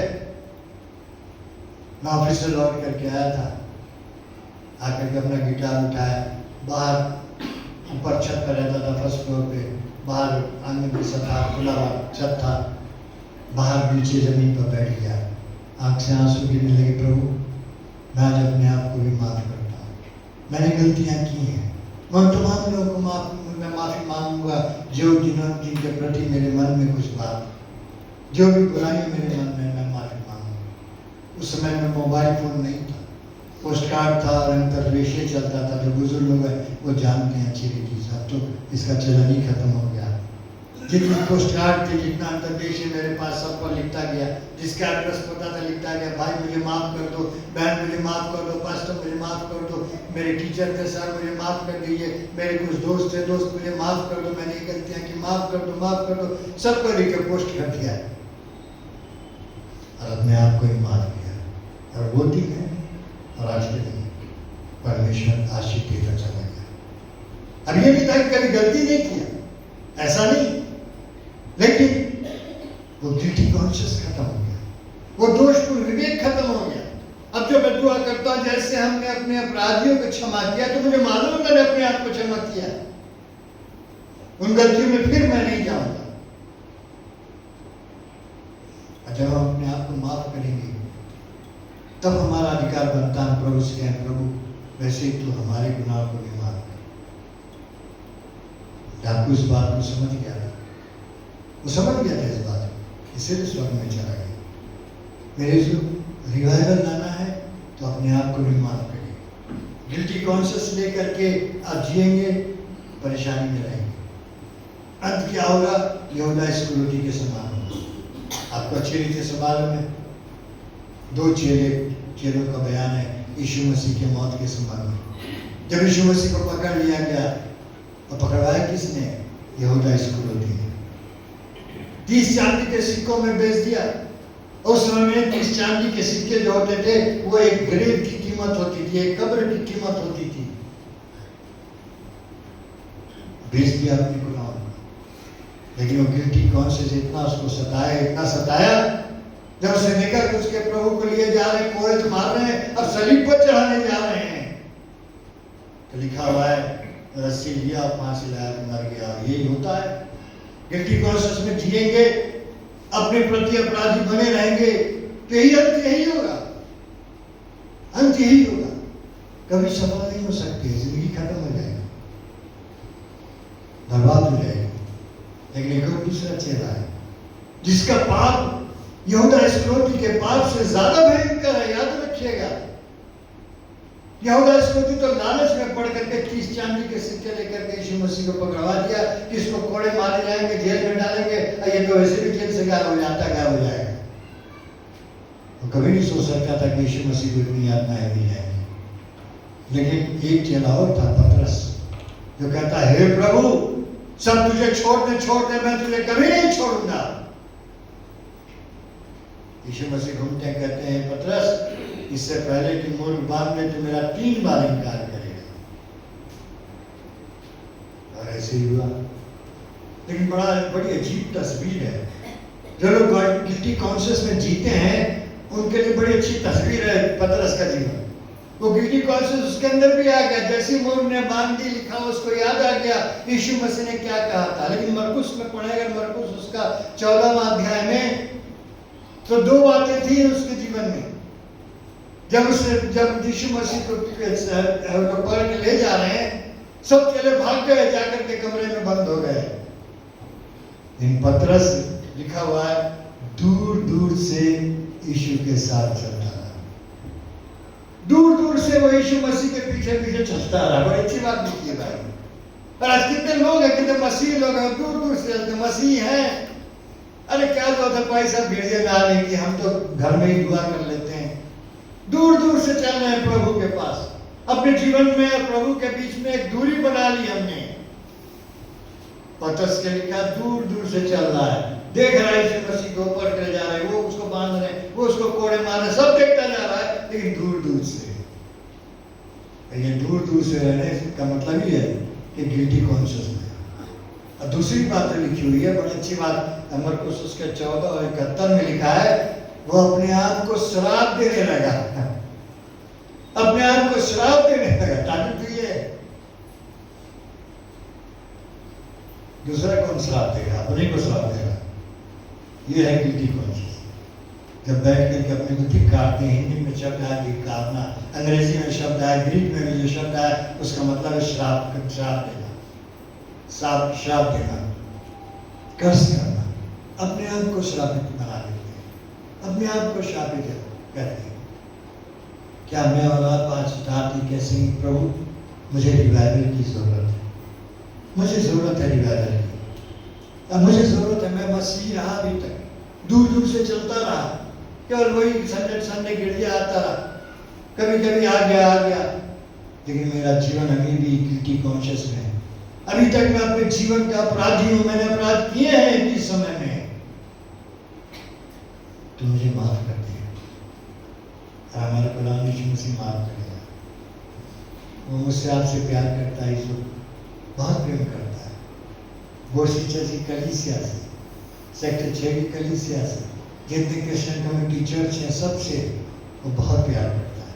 मैं ऑफिस से लौट करके आया था, आकर के अपना गिटार उठाया, बाहर ऊपर छत पर रहता था, फर्स्ट फ्लोर पे, बाहर आंगन में सता खुला छत था, बाहर नीचे जमीन पर बैठ गया, आंख से आंसू गिरने लगे। प्रभु मैं आज अपने आप को भी माफ करता हूँ, मैंने गलतियाँ की हैं। मैं तमाम लोगों को मैं माफ़ी मांगूंगा जिनके प्रति मेरे मन में कुछ बात, जो भी बुराई मेरे मन में, मैं माफ़ी मांगूंगा। उस समय में मोबाइल फोन नहीं था, पोस्ट कार्ड था और अंतर्देशीय चलता था। जो बुजुर्ग लोग हैं वो जानते हैं अच्छी रीति से, अब तो इसका चलन ही खत्म हो गया। जितने पोस्ट कार्ड थे, जितना अंतर्देशीय मेरे पास, सब पर लिखता गया, जिसका एड्रेस पता था लिखता गया, भाई मुझे माफ़ कर दो, बहन मुझे माफ़ कर दो, पास्टर मुझे माफ़ कर दो, मेरे टीचर थे सर मुझे माफ़ कर दीजिए, मेरे कुछ दोस्त थे दोस्त मुझे माफ़ कर दो, मैंने ये गलतियाँ की, माफ़ कर दो, माफ़ कर दो, सबको लिख के पोस्ट कर दिया और अपने आप को ही माफ़ किया। और वो दिन है और आज के दिन परमेश्वर आशीष देता चला गया। अब ये नहीं था कि कभी गलती नहीं किया, ऐसा नहीं, लेकिन वो गिल्टी कॉन्शियस खत्म हो गया, वो दोषपूर्ण विवेक खत्म हो गया। अब जो मैं दुआ करता हूं, जैसे हमने अपने अपराधियों को क्षमा किया, तो मुझे मालूम है मैंने अपने आप को क्षमा किया, उन गलतियों में फिर मैं नहीं जाऊंगा। जब हम अपने आप को माफ करेंगे तब हमारा अधिकार बनता है प्रभु से कहें, प्रभु वैसे ही तू हमारे गुनाह को भी माफ कर। डाकू इस बात को समझ गया था, वो समझ गया था इस बात को, इसीलिए स्वर्ग में चला गया। मेरे जो रिवाइवल लाना है तो अपने आप को भी माफ करिए। गिल्टी कॉन्शियस लेकर के आप जिएंगे, परेशानी में रहेंगे। अंत क्या होगा? यहूदा इस्करियोती के समान होगा। आपको अच्छी रीति से मालूम है, 2 चेलों का बयान है यीशु मसीह के मौत के संबंध में। जब यीशु मसीह को पकड़ लिया गया, और पकड़वाया किसने? यहूदा इस्करियोती ने। 30 चांदी के सिक्कों में बेच दिया। उस समय में 30 चांदी के सिक्के जो होते थे वो एक ग्रेव की कीमत होती थी, एक कब्र की कीमत होती थी। बेच दिया अपने गुनाहों को। लेकिन वो गिल्टी कॉन्शियस इतना उसको सताया, इतना सताया, जब उसने देखा कि उसके प्रभु को लिए जा रहे, कोड़े मार रहे हैं, अब सलीब पर चढ़ाने जा रहे हैं, तो लिखा हुआ है रस्सी लिया, फांसी लाया, मर गया। यही होता है, गिल्टी कॉन्शियस में जिएंगे, अपने प्रति अपराधी बने रहेंगे, तो यही अंत यही होगा, अंत यही होगा। कभी सफल नहीं हो सकते, जिंदगी खत्म हो जाएगी, बर्बाद हो जाएगी। लेकिन एक और दूसरा चेहरा है जिसका पाप यहूदा इस्करियोती के पाप से ज्यादा भयंकर है। याद रखिएगा, यहूदा इस्करियोती तो लालच में पड़ करके 30 चांदी के सिक्के लेकर के यीशु मसीह को पकड़वा दिया कि इसको कोड़े मारे जाएंगे, जेल में डालेंगे, ये तो वैसे भी जेल से गायब हो जाता, गायब हो जाएगा। वो कभी नहीं सोच सकता था कि यीशु मसीह को इतनी यातनाएं दी जाएंगी। लेकिन एक चेला और था, पतरस, जो कहता है, हे प्रभु, सब तुझे छोड़ने मैं तुझे कभी नहीं छोड़ूंगा। यीशु मसीह घूमते हैं, कहते हैं, पतरस, इससे पहले कि मुर्ग बांध में तो मेरा 3 बार इनकार करेगा। और ऐसे ही हुआ। लेकिन बड़ी अजीब तस्वीर है। जो लोग गिल्टी कॉन्शियस में जीते हैं उनके लिए बड़ी अच्छी तस्वीर है पतरस का जीवन। वो गिल्टी कॉन्शियस उसके अंदर भी आ गया। जैसे मुर्ग ने बांध दी, लिखा, उसको याद आ गया यीशु मसीह ने क्या कहा था। लेकिन मरकुस में पढ़ेगा, मरकुस उसका 14वां अध्याय में, तो 2 बातें थी उसके जीवन में। जब यीशु मसीह को पकड़ के ले जा रहे हैं, सब चले भाग गए, जाकर के कमरे में बंद हो गए। इन पतरस लिखा हुआ है, दूर दूर से यीशु के साथ चलता रहा। दूर दूर से वो यीशु मसीह के पीछे पीछे चलता रहा। बड़ी अच्छी बात लिखी है भाई। और आज कितने लोग हैं, कितने मसीह लोग हैं, दूर दूर से चलते, मसीह हैं। अरे क्या बात है, पैसा भेजे ना आने की, हम तो घर में ही दुआ कर लेते हैं। दूर दूर से चल रहे हैं प्रभु के पास। अपने जीवन में और प्रभु के बीच में एक दूरी बना ली हमने। पतरस के लिखा, दूर दूर से चल रहा है, देख रहा है यीशु मसीह को ऊपर करे जा रहे हैं, वो उसको बांध रहे हैं, वो उसको कोड़े मार रहे हैं, सब देखता जा रहा है, लेकिन दूर दूर से। ये दूर दूर से रहने का मतलब ही है कि गिल्टी कॉन्शियस में। और दूसरी बात लिखी हुई है, बड़ी अच्छी बात, मरकुस उसके 14 और 71 में लिखा है, वो अपने आप को श्राप देने लगा। अपने आप को श्राप देने लगा। ताकत तो ये दूसरा कौन श्राप देगा, अपने को श्राप देगा। ये है गिल्टी कॉन्शियस। जब बैठ करके अपने को धिक्कारते हैं, हिंदी में शब्द है धिक्कारना, अंग्रेजी में शब्द है, ग्रीक में भी जो शब्द है उसका मतलब है श्राप देना, श्राप देना, कर्ज करना। अपने आप को श्रापित बना देते हैं, अपने आप को श्रापित कहते हैं। क्या मैं और आप आज चाहते कैसे ही, प्रभु मुझे रिवाइवल की जरूरत है, मुझे जरूरत है रिवाइवल की। अब मुझे जरूरत है, मैं मसीह रहा अभी तक, दूर दूर से चलता रहा, केवल वही संडे गिरजा आता रहा, कभी कभी आ गया, लेकिन मेरा जीवन अभी भी गिल्टी कॉन्शियस में है। अभी तक मैं अपने जीवन का अपराधी हूं, मैंने अपराध किए हैं इस समय में, तो मुझे माफ कर दे। और हमारे प्रधान यीशु मसीह माफ करेगा। वो मुझसे आपसे प्यार करता है, यीशु बहुत प्रेम करता है। बोर्सी चर्च की कलीसिया से, सेक्टर 6 की कलीसिया से, जितने क्रिश्चियन कम्युनिटी चर्च हैं, सबसे वो बहुत प्यार करता है।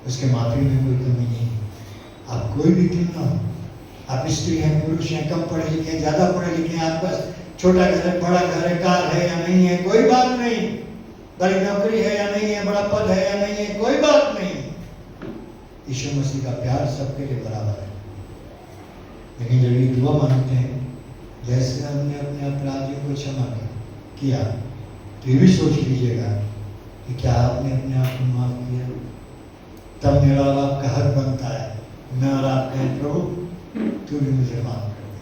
उसके माफी में कोई कमी नहीं। आप कोई भी क्यों ना हो, आप स्त्री हैं, पुरुष हैं, कम पढ़े लिखे हैं, ज्यादा पढ़े लिखे हैं, आपका छोटा घर है, बड़ा घर है, कार है या नहीं है, कोई बात नहीं, बड़ी नौकरी है या नहीं है, बड़ा पद है या नहीं है, कोई बात नहीं। यीशु मसीह का प्यार सबके लिए बराबर है। लेकिन जब ये दुआ मांगते हैं, जैसे हमने अपने अपराधियों को क्षमा किया, तो ये भी सोच लीजिएगा कि क्या आपने अपने आप को माफ किया। तब मेरा और आपका हक बनता है, मैं और आप कहें, प्रभु तू भी मुझे माफ कर दे।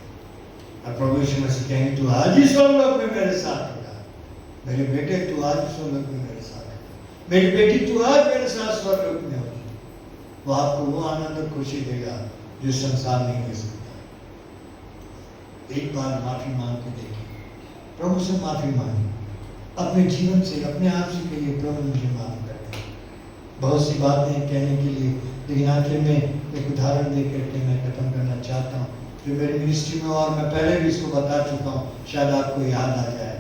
और प्रभु यीशु मसीह कहेंगे, तू आज ही स्वर्गलोक में मेरे साथ होगा। मेरे बेटे, तू आज स्वर्गलोक में मेरे साथ होगा। मेरी बेटी, तू आज मेरे साथ स्वर्गलोक में होगी। वो आपको वो आनंद और खुशी देगा जो संसार नहीं दे सकता। एक बार माफी मांग के देखिए, प्रभु से माफी मांगे, अपने जीवन से, अपने आप से कहिए, प्रभु मुझे माफ कर दे। बहुत सी बातें कहने के लिए, लेकिन आखिर में एक उदाहरण दे करके मैं खत्म करना चाहता हूँ, जो मेरी मिनिस्ट्री में, और मैं पहले भी इसको बता चुका हूँ, शायद आपको याद आ जाए।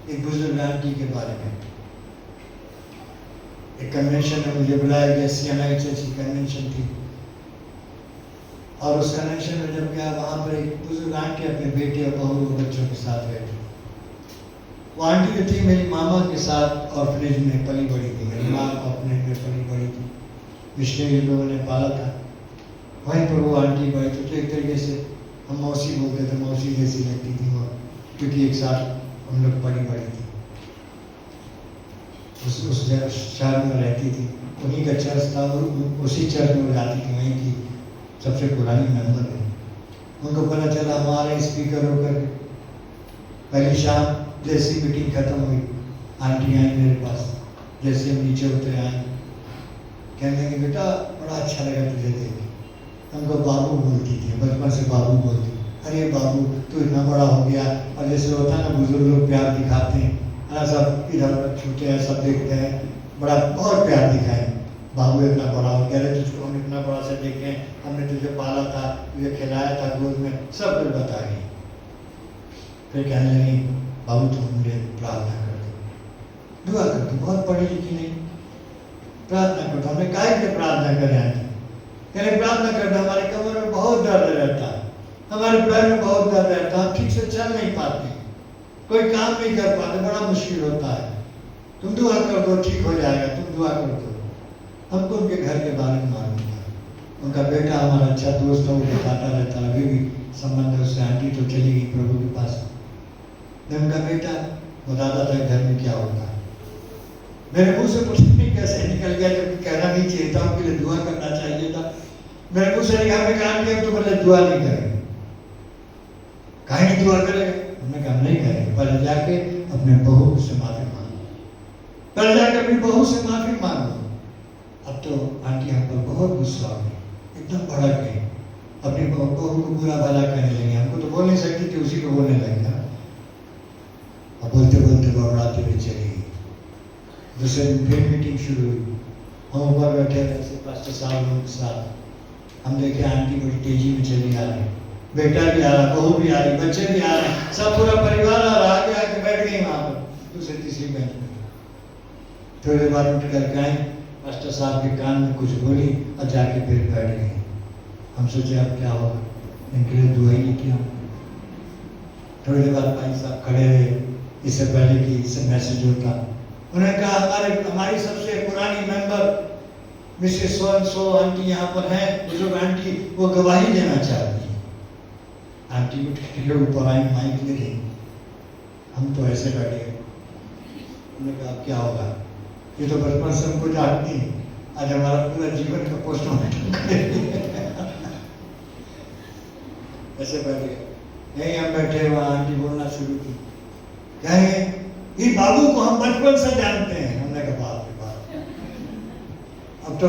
एक बुजुर्ग आंटी के बारे में, एक कन्वेंशन में मुझे बुलाया गया, CNI चर्च की कन्वेंशन थी, और उस कन्वेंशन में जब गया, वहाँ पर एक बुजुर्ग आंटी अपने बेटे और बहू और बच्चों के साथ बैठी। वो आंटी जो थी, मेरी मामा के साथ ऑर्फनेज में पली बड़ी थी, मेरी माँ ऑर्फनेज में पली बड़ी थी, मिशनरी लोगों ने पाला था, वहीं पर वो आंटी बैठी। तो एक तरीके से हम मौसी बोलते थे, मौसी जैसी लगती थी वो, क्योंकि एक साथ हम लोग पली बड़ी थी, उस शहर में रहती थी, उन्हीं का चर्च था, उसी चर्च में वो जाती थी, वहीं की सबसे पुरानी मेंबर है। उनको पता चला हमारे स्पीकर होकर पहली शाम जैसी मीटिंग खत्म हुई, आंटी आई मेरे पास,
जैसे हम नीचे उतरे आए, कहने लगे बेटा बड़ा अच्छा लगा तुझे देख के। हमको बाबू बोलती थी, बचपन से बाबू बोलती, अरे बाबू तू इतना बड़ा हो गया। और जैसे होता है ना बुजुर्ग लोग प्यार दिखाते हैं, है ना, सब इधर उधर छूते हैं, सब देखते हैं, बड़ा बहुत प्यार दिखाए। बाबू इतना बड़ा हो गया, अरे तुझको हम इतना बड़ा से देखे, हमने तुझे पाला था, तुझे खिलाया था गोद में, सब कुछ बता रही। फिर कहने लगी बाबू तुम मुझे प्रार्थना कर दो, दुआ कर दो, बहुत पढ़ी लिखी नहीं, प्रार्थना कर दो। हमने काहे के प्रार्थना करें आंटी? कहने प्रार्थना कर दो, हमारे कमर में बहुत दर्द रहता है, हमारे पैर में बहुत दर्द रहता है, हम ठीक से चल नहीं पाते, कोई काम नहीं कर पाते, बड़ा मुश्किल होता है, तुम दुआ कर दो ठीक हो जाएगा, तुम दुआ कर दो। हमको उनके घर के बारे में मालूम था, उनका बेटा हमारा अच्छा दोस्त था, वो बताता रहता, अभी भी संबंध है उससे। आंटी तो चली गई प्रभु के पास, लेकिन उनका बेटा बताता था घर में क्या होता है। मेरे मुंह से पूछने कैसे निकल गया, जबकि कहना नहीं चाहिए था, उनके लिए दुआ करना चाहिए था। मेरे मुंह से निकाल में काम किया तो बोले दुआ नहीं करेंगे। काहे नहीं दुआ करेगा? हमने कहा नहीं करेंगे, पहले जाके अपने बहू से माफी मांगो, पहले जाके अपनी बहू से माफी मांगो। अब तो आंटी हम पर बहुत गुस्सा हो गई, एकदम भड़क गई, अपनी बहू को बुरा भला कहने लगी। हमको तो बोल नहीं सकती थी, उसी को बोलने लगी। और बोलते बोलते घबराते हुए चली गई। दूसरे दिन फिर मीटिंग शुरू हुई, हम ऊपर बैठे रहे पास्टर साहब लोगों के साथ। हम देखे आंटी बड़ी तेजी में चली आ रही, बेटा भी आ रहा, बहू भी आ रही, बच्चे भी आ रहे, सब पूरा परिवार आ रहा, आगे आके बैठ गई वहाँ पर दूसरे तीसरी बेंच में। थोड़ी देर बाद उठ करके आई, पास्टर साहब के कान में कुछ बोली और जाके फिर बैठ गई। हम सोचे अब क्या होगा, इनके लिए दुआ ही नहीं किया। थोड़ी देर बाद भाई साहब खड़े रहे, इससे पहले कि इससे मैसेज होता, उन्होंने कहा हमारी सबसे पुरानी मेंबर मिसेस सो आंटी यहाँ पर हैं, बुजुर्ग आंटी, वो गवाही देना चाहती है। आंटी उठ के ऊपर आई, माइक ले गई, हम तो ऐसे बैठे। उन्होंने कहा क्या होगा, ये तो बचपन से हमको जानती है, आज हमारा पूरा जीवन का पोस्टमार्टम करेगी। ऐसे बैठे, यही हम बैठे, वहाँ आंटी बोलना शुरू की, कहे ये बाबू को हम बचपन से जानते हैं। हमने कहा बाप रे बाप, अब तो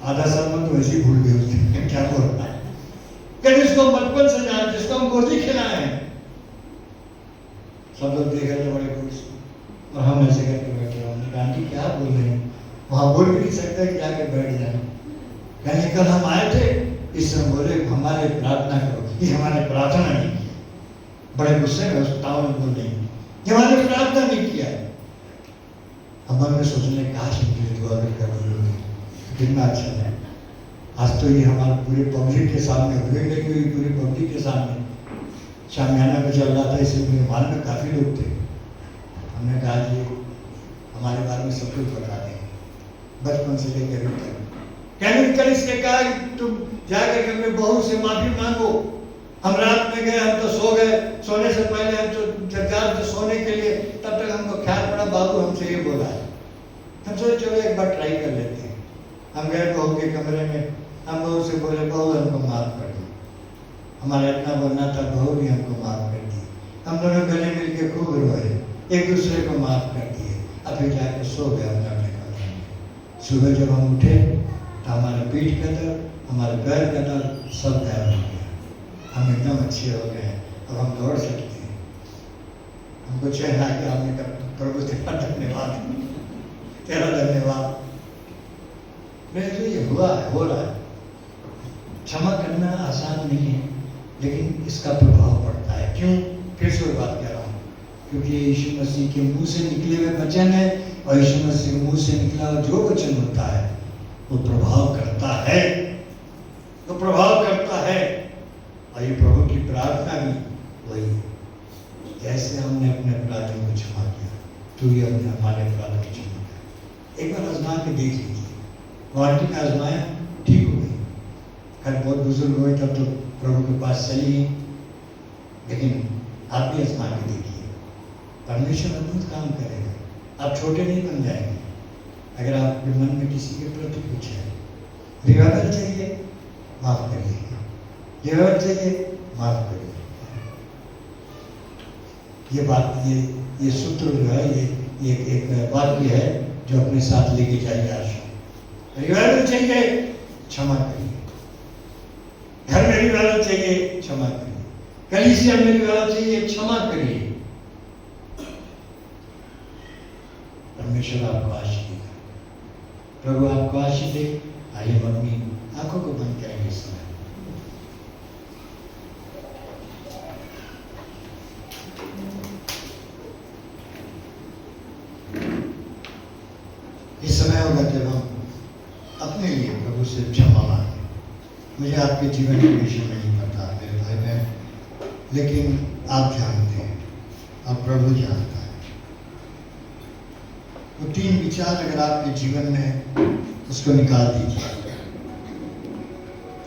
आधा साल में तो वैसे ही भूल गए उसने क्या बोलना। कहते इसको हम बचपन से जानते, इसको हम गोदी खिलाए हैं। सब लोग देख रहे थे बड़े खुश, और हम ऐसे करके बैठे। हमने कहा आंटी क्या बोल रहे हैं, वहाँ बोल भी नहीं सकते कि जाके बैठ जाए। कहने कल हम आए थे, इस समय बोले हमारे प्रार्थना करो, ये हमारे प्रार्थना नहीं की। बड़े गुस्से में उस ताऊ ने बोल नहीं, ये हमारे प्रार्थना नहीं किया। हम मन में सोचने काश इनके दुआ भी कर रही, कितना अच्छा है। आज तो ये हमारे पूरे पब्लिक के सामने हुए, लगी हुई पूरी पब्लिक के सामने शामियाना में चल रहा था, इसलिए मेरे माल में काफ़ी लोग थे। हमने कहा जी हमारे बारे में सब कुछ बता देंगे, बचपन से लेकर अभी तक। कहने कल इसने कहा तुम जाकर के अपने बहू से माफी मांगो। हम रात में गए, हम तो सो गए, सोने से पहले हम तो जगह सोने के लिए, तब तक हमको ख्याल पड़ा बाबू हमसे ये बोला है। हम सोचे चलो एक बार ट्राई कर लेते हैं। हम गए बहू के कमरे में, हम बहू से बोले बहू हमको माफ कर दो। हमारा इतना बोलना था, बहू भी हमको माफ कर दी। हम दोनों गले मिल के खूब रोए, एक दूसरे को माफ कर दिए, अभी जाके सो गए हम अपने कमरे में। सुबह जब हम उठे तो हमारे पीठ का दर्द, हमारे पैर का दर्द सब गायब हो गया। हम एकदम अच्छे हो गए, अब हम दौड़ सकते हैं। हमको चैन आ गया, हमने कहा प्रभु तेरा धन्यवाद, तेरा धन्यवाद। मेरे लिए ये हुआ है, हो रहा है। क्षमा करना आसान नहीं है, लेकिन इसका प्रभाव पड़ता है। क्यों? फिर से बात कह रहा हूँ, क्योंकि यीशु मसीह के मुंह से निकले हुए वचन है, और यीशु मसीह के मुंह से निकला हुआ जो वचन होता है वो प्रभाव करता है, तो प्रभाव करता है। और ये प्रभु की प्रार्थना भी वही है, जैसे हमने अपने अपराधों को क्षमा किया, तू ही हमने हमारे अपराधों को क्षमा किया। एक बार आजमा के देख लीजिए। वार्टी में आजमाया, ठीक हो गई। खैर बहुत बुजुर्ग हुए तब तो प्रभु के पास चली गई, लेकिन आप भी आजमा के देखिए, परमेश्वर अद्भुत काम करेगा। आप छोटे नहीं बन जाएंगे। अगर आपके मन में किसी के प्रति कुछ है, रिवाइवल चाहिए, माफ करिए, रिवाइवल चाहिए, माफ करिए। ये बात, ये सूत्र जो है, ये एक बात भी है जो अपने साथ लेके जाइए आशा। रिवाइवल चाहिए, क्षमा करिए। घर में रिवाइवल चाहिए, क्षमा करिए। कलीसिया में रिवाइवल चाहिए, क्षमा करिए। परमेश्वर आपको आशीष देगा। प्रभु आपको आशीष दे। आइए मम्मी आंखों को बंद करेंगे इस समय। इस समय होगा जब हम अपने लिए प्रभु से क्षमा मांगे। मुझे आपके जीवन के विषय में नहीं पता मेरे भाई बहन, लेकिन आप जानते हैं, अब प्रभु जानता है। वो 3 विचार अगर आपके जीवन में है, उसको निकाल दीजिए,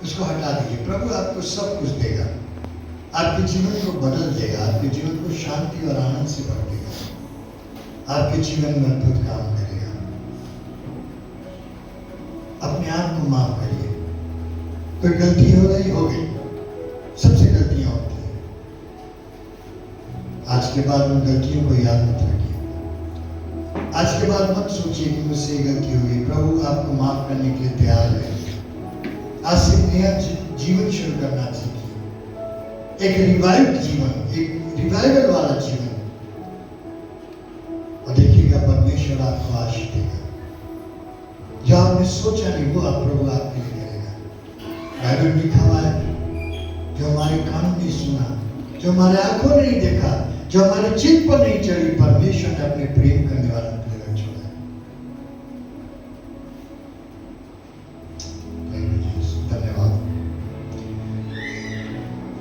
उसको हटा दीजिए। प्रभु आपको सब कुछ देगा, आपके जीवन को बदल देगा, आपके जीवन को शांति और आनंद से भर देगा, आपके जीवन में अद्भुत काम करेगा। अपने आप को माफ करिए। कोई गलती हो रही हो गई, सबसे गलतियां होती हैं। आज के बाद उन गलतियों को याद मत रखिए। आज के बाद मत सोचिए कि मुझसे ये गलती हुई। प्रभु आपको माफ करने के लिए तैयार है। आज से नया जीवन शुरू करना सीखिए, एक रिवाइव्ड जीवन, एक रिवाइवल वाला जीवन, और देखिएगा परमेश्वर आपको आशीष देगा। जो आपने सोचा नहीं वो आप प्रभु आपके लिए करेगा। बाइबल में लिखा हुआ है, जो हमारे कान ने सुना, जो हमारे आंखों ने नहीं देखा, जो हमारे चित्त पर नहीं चढ़ी, परमेश्वर ने अपने प्रेम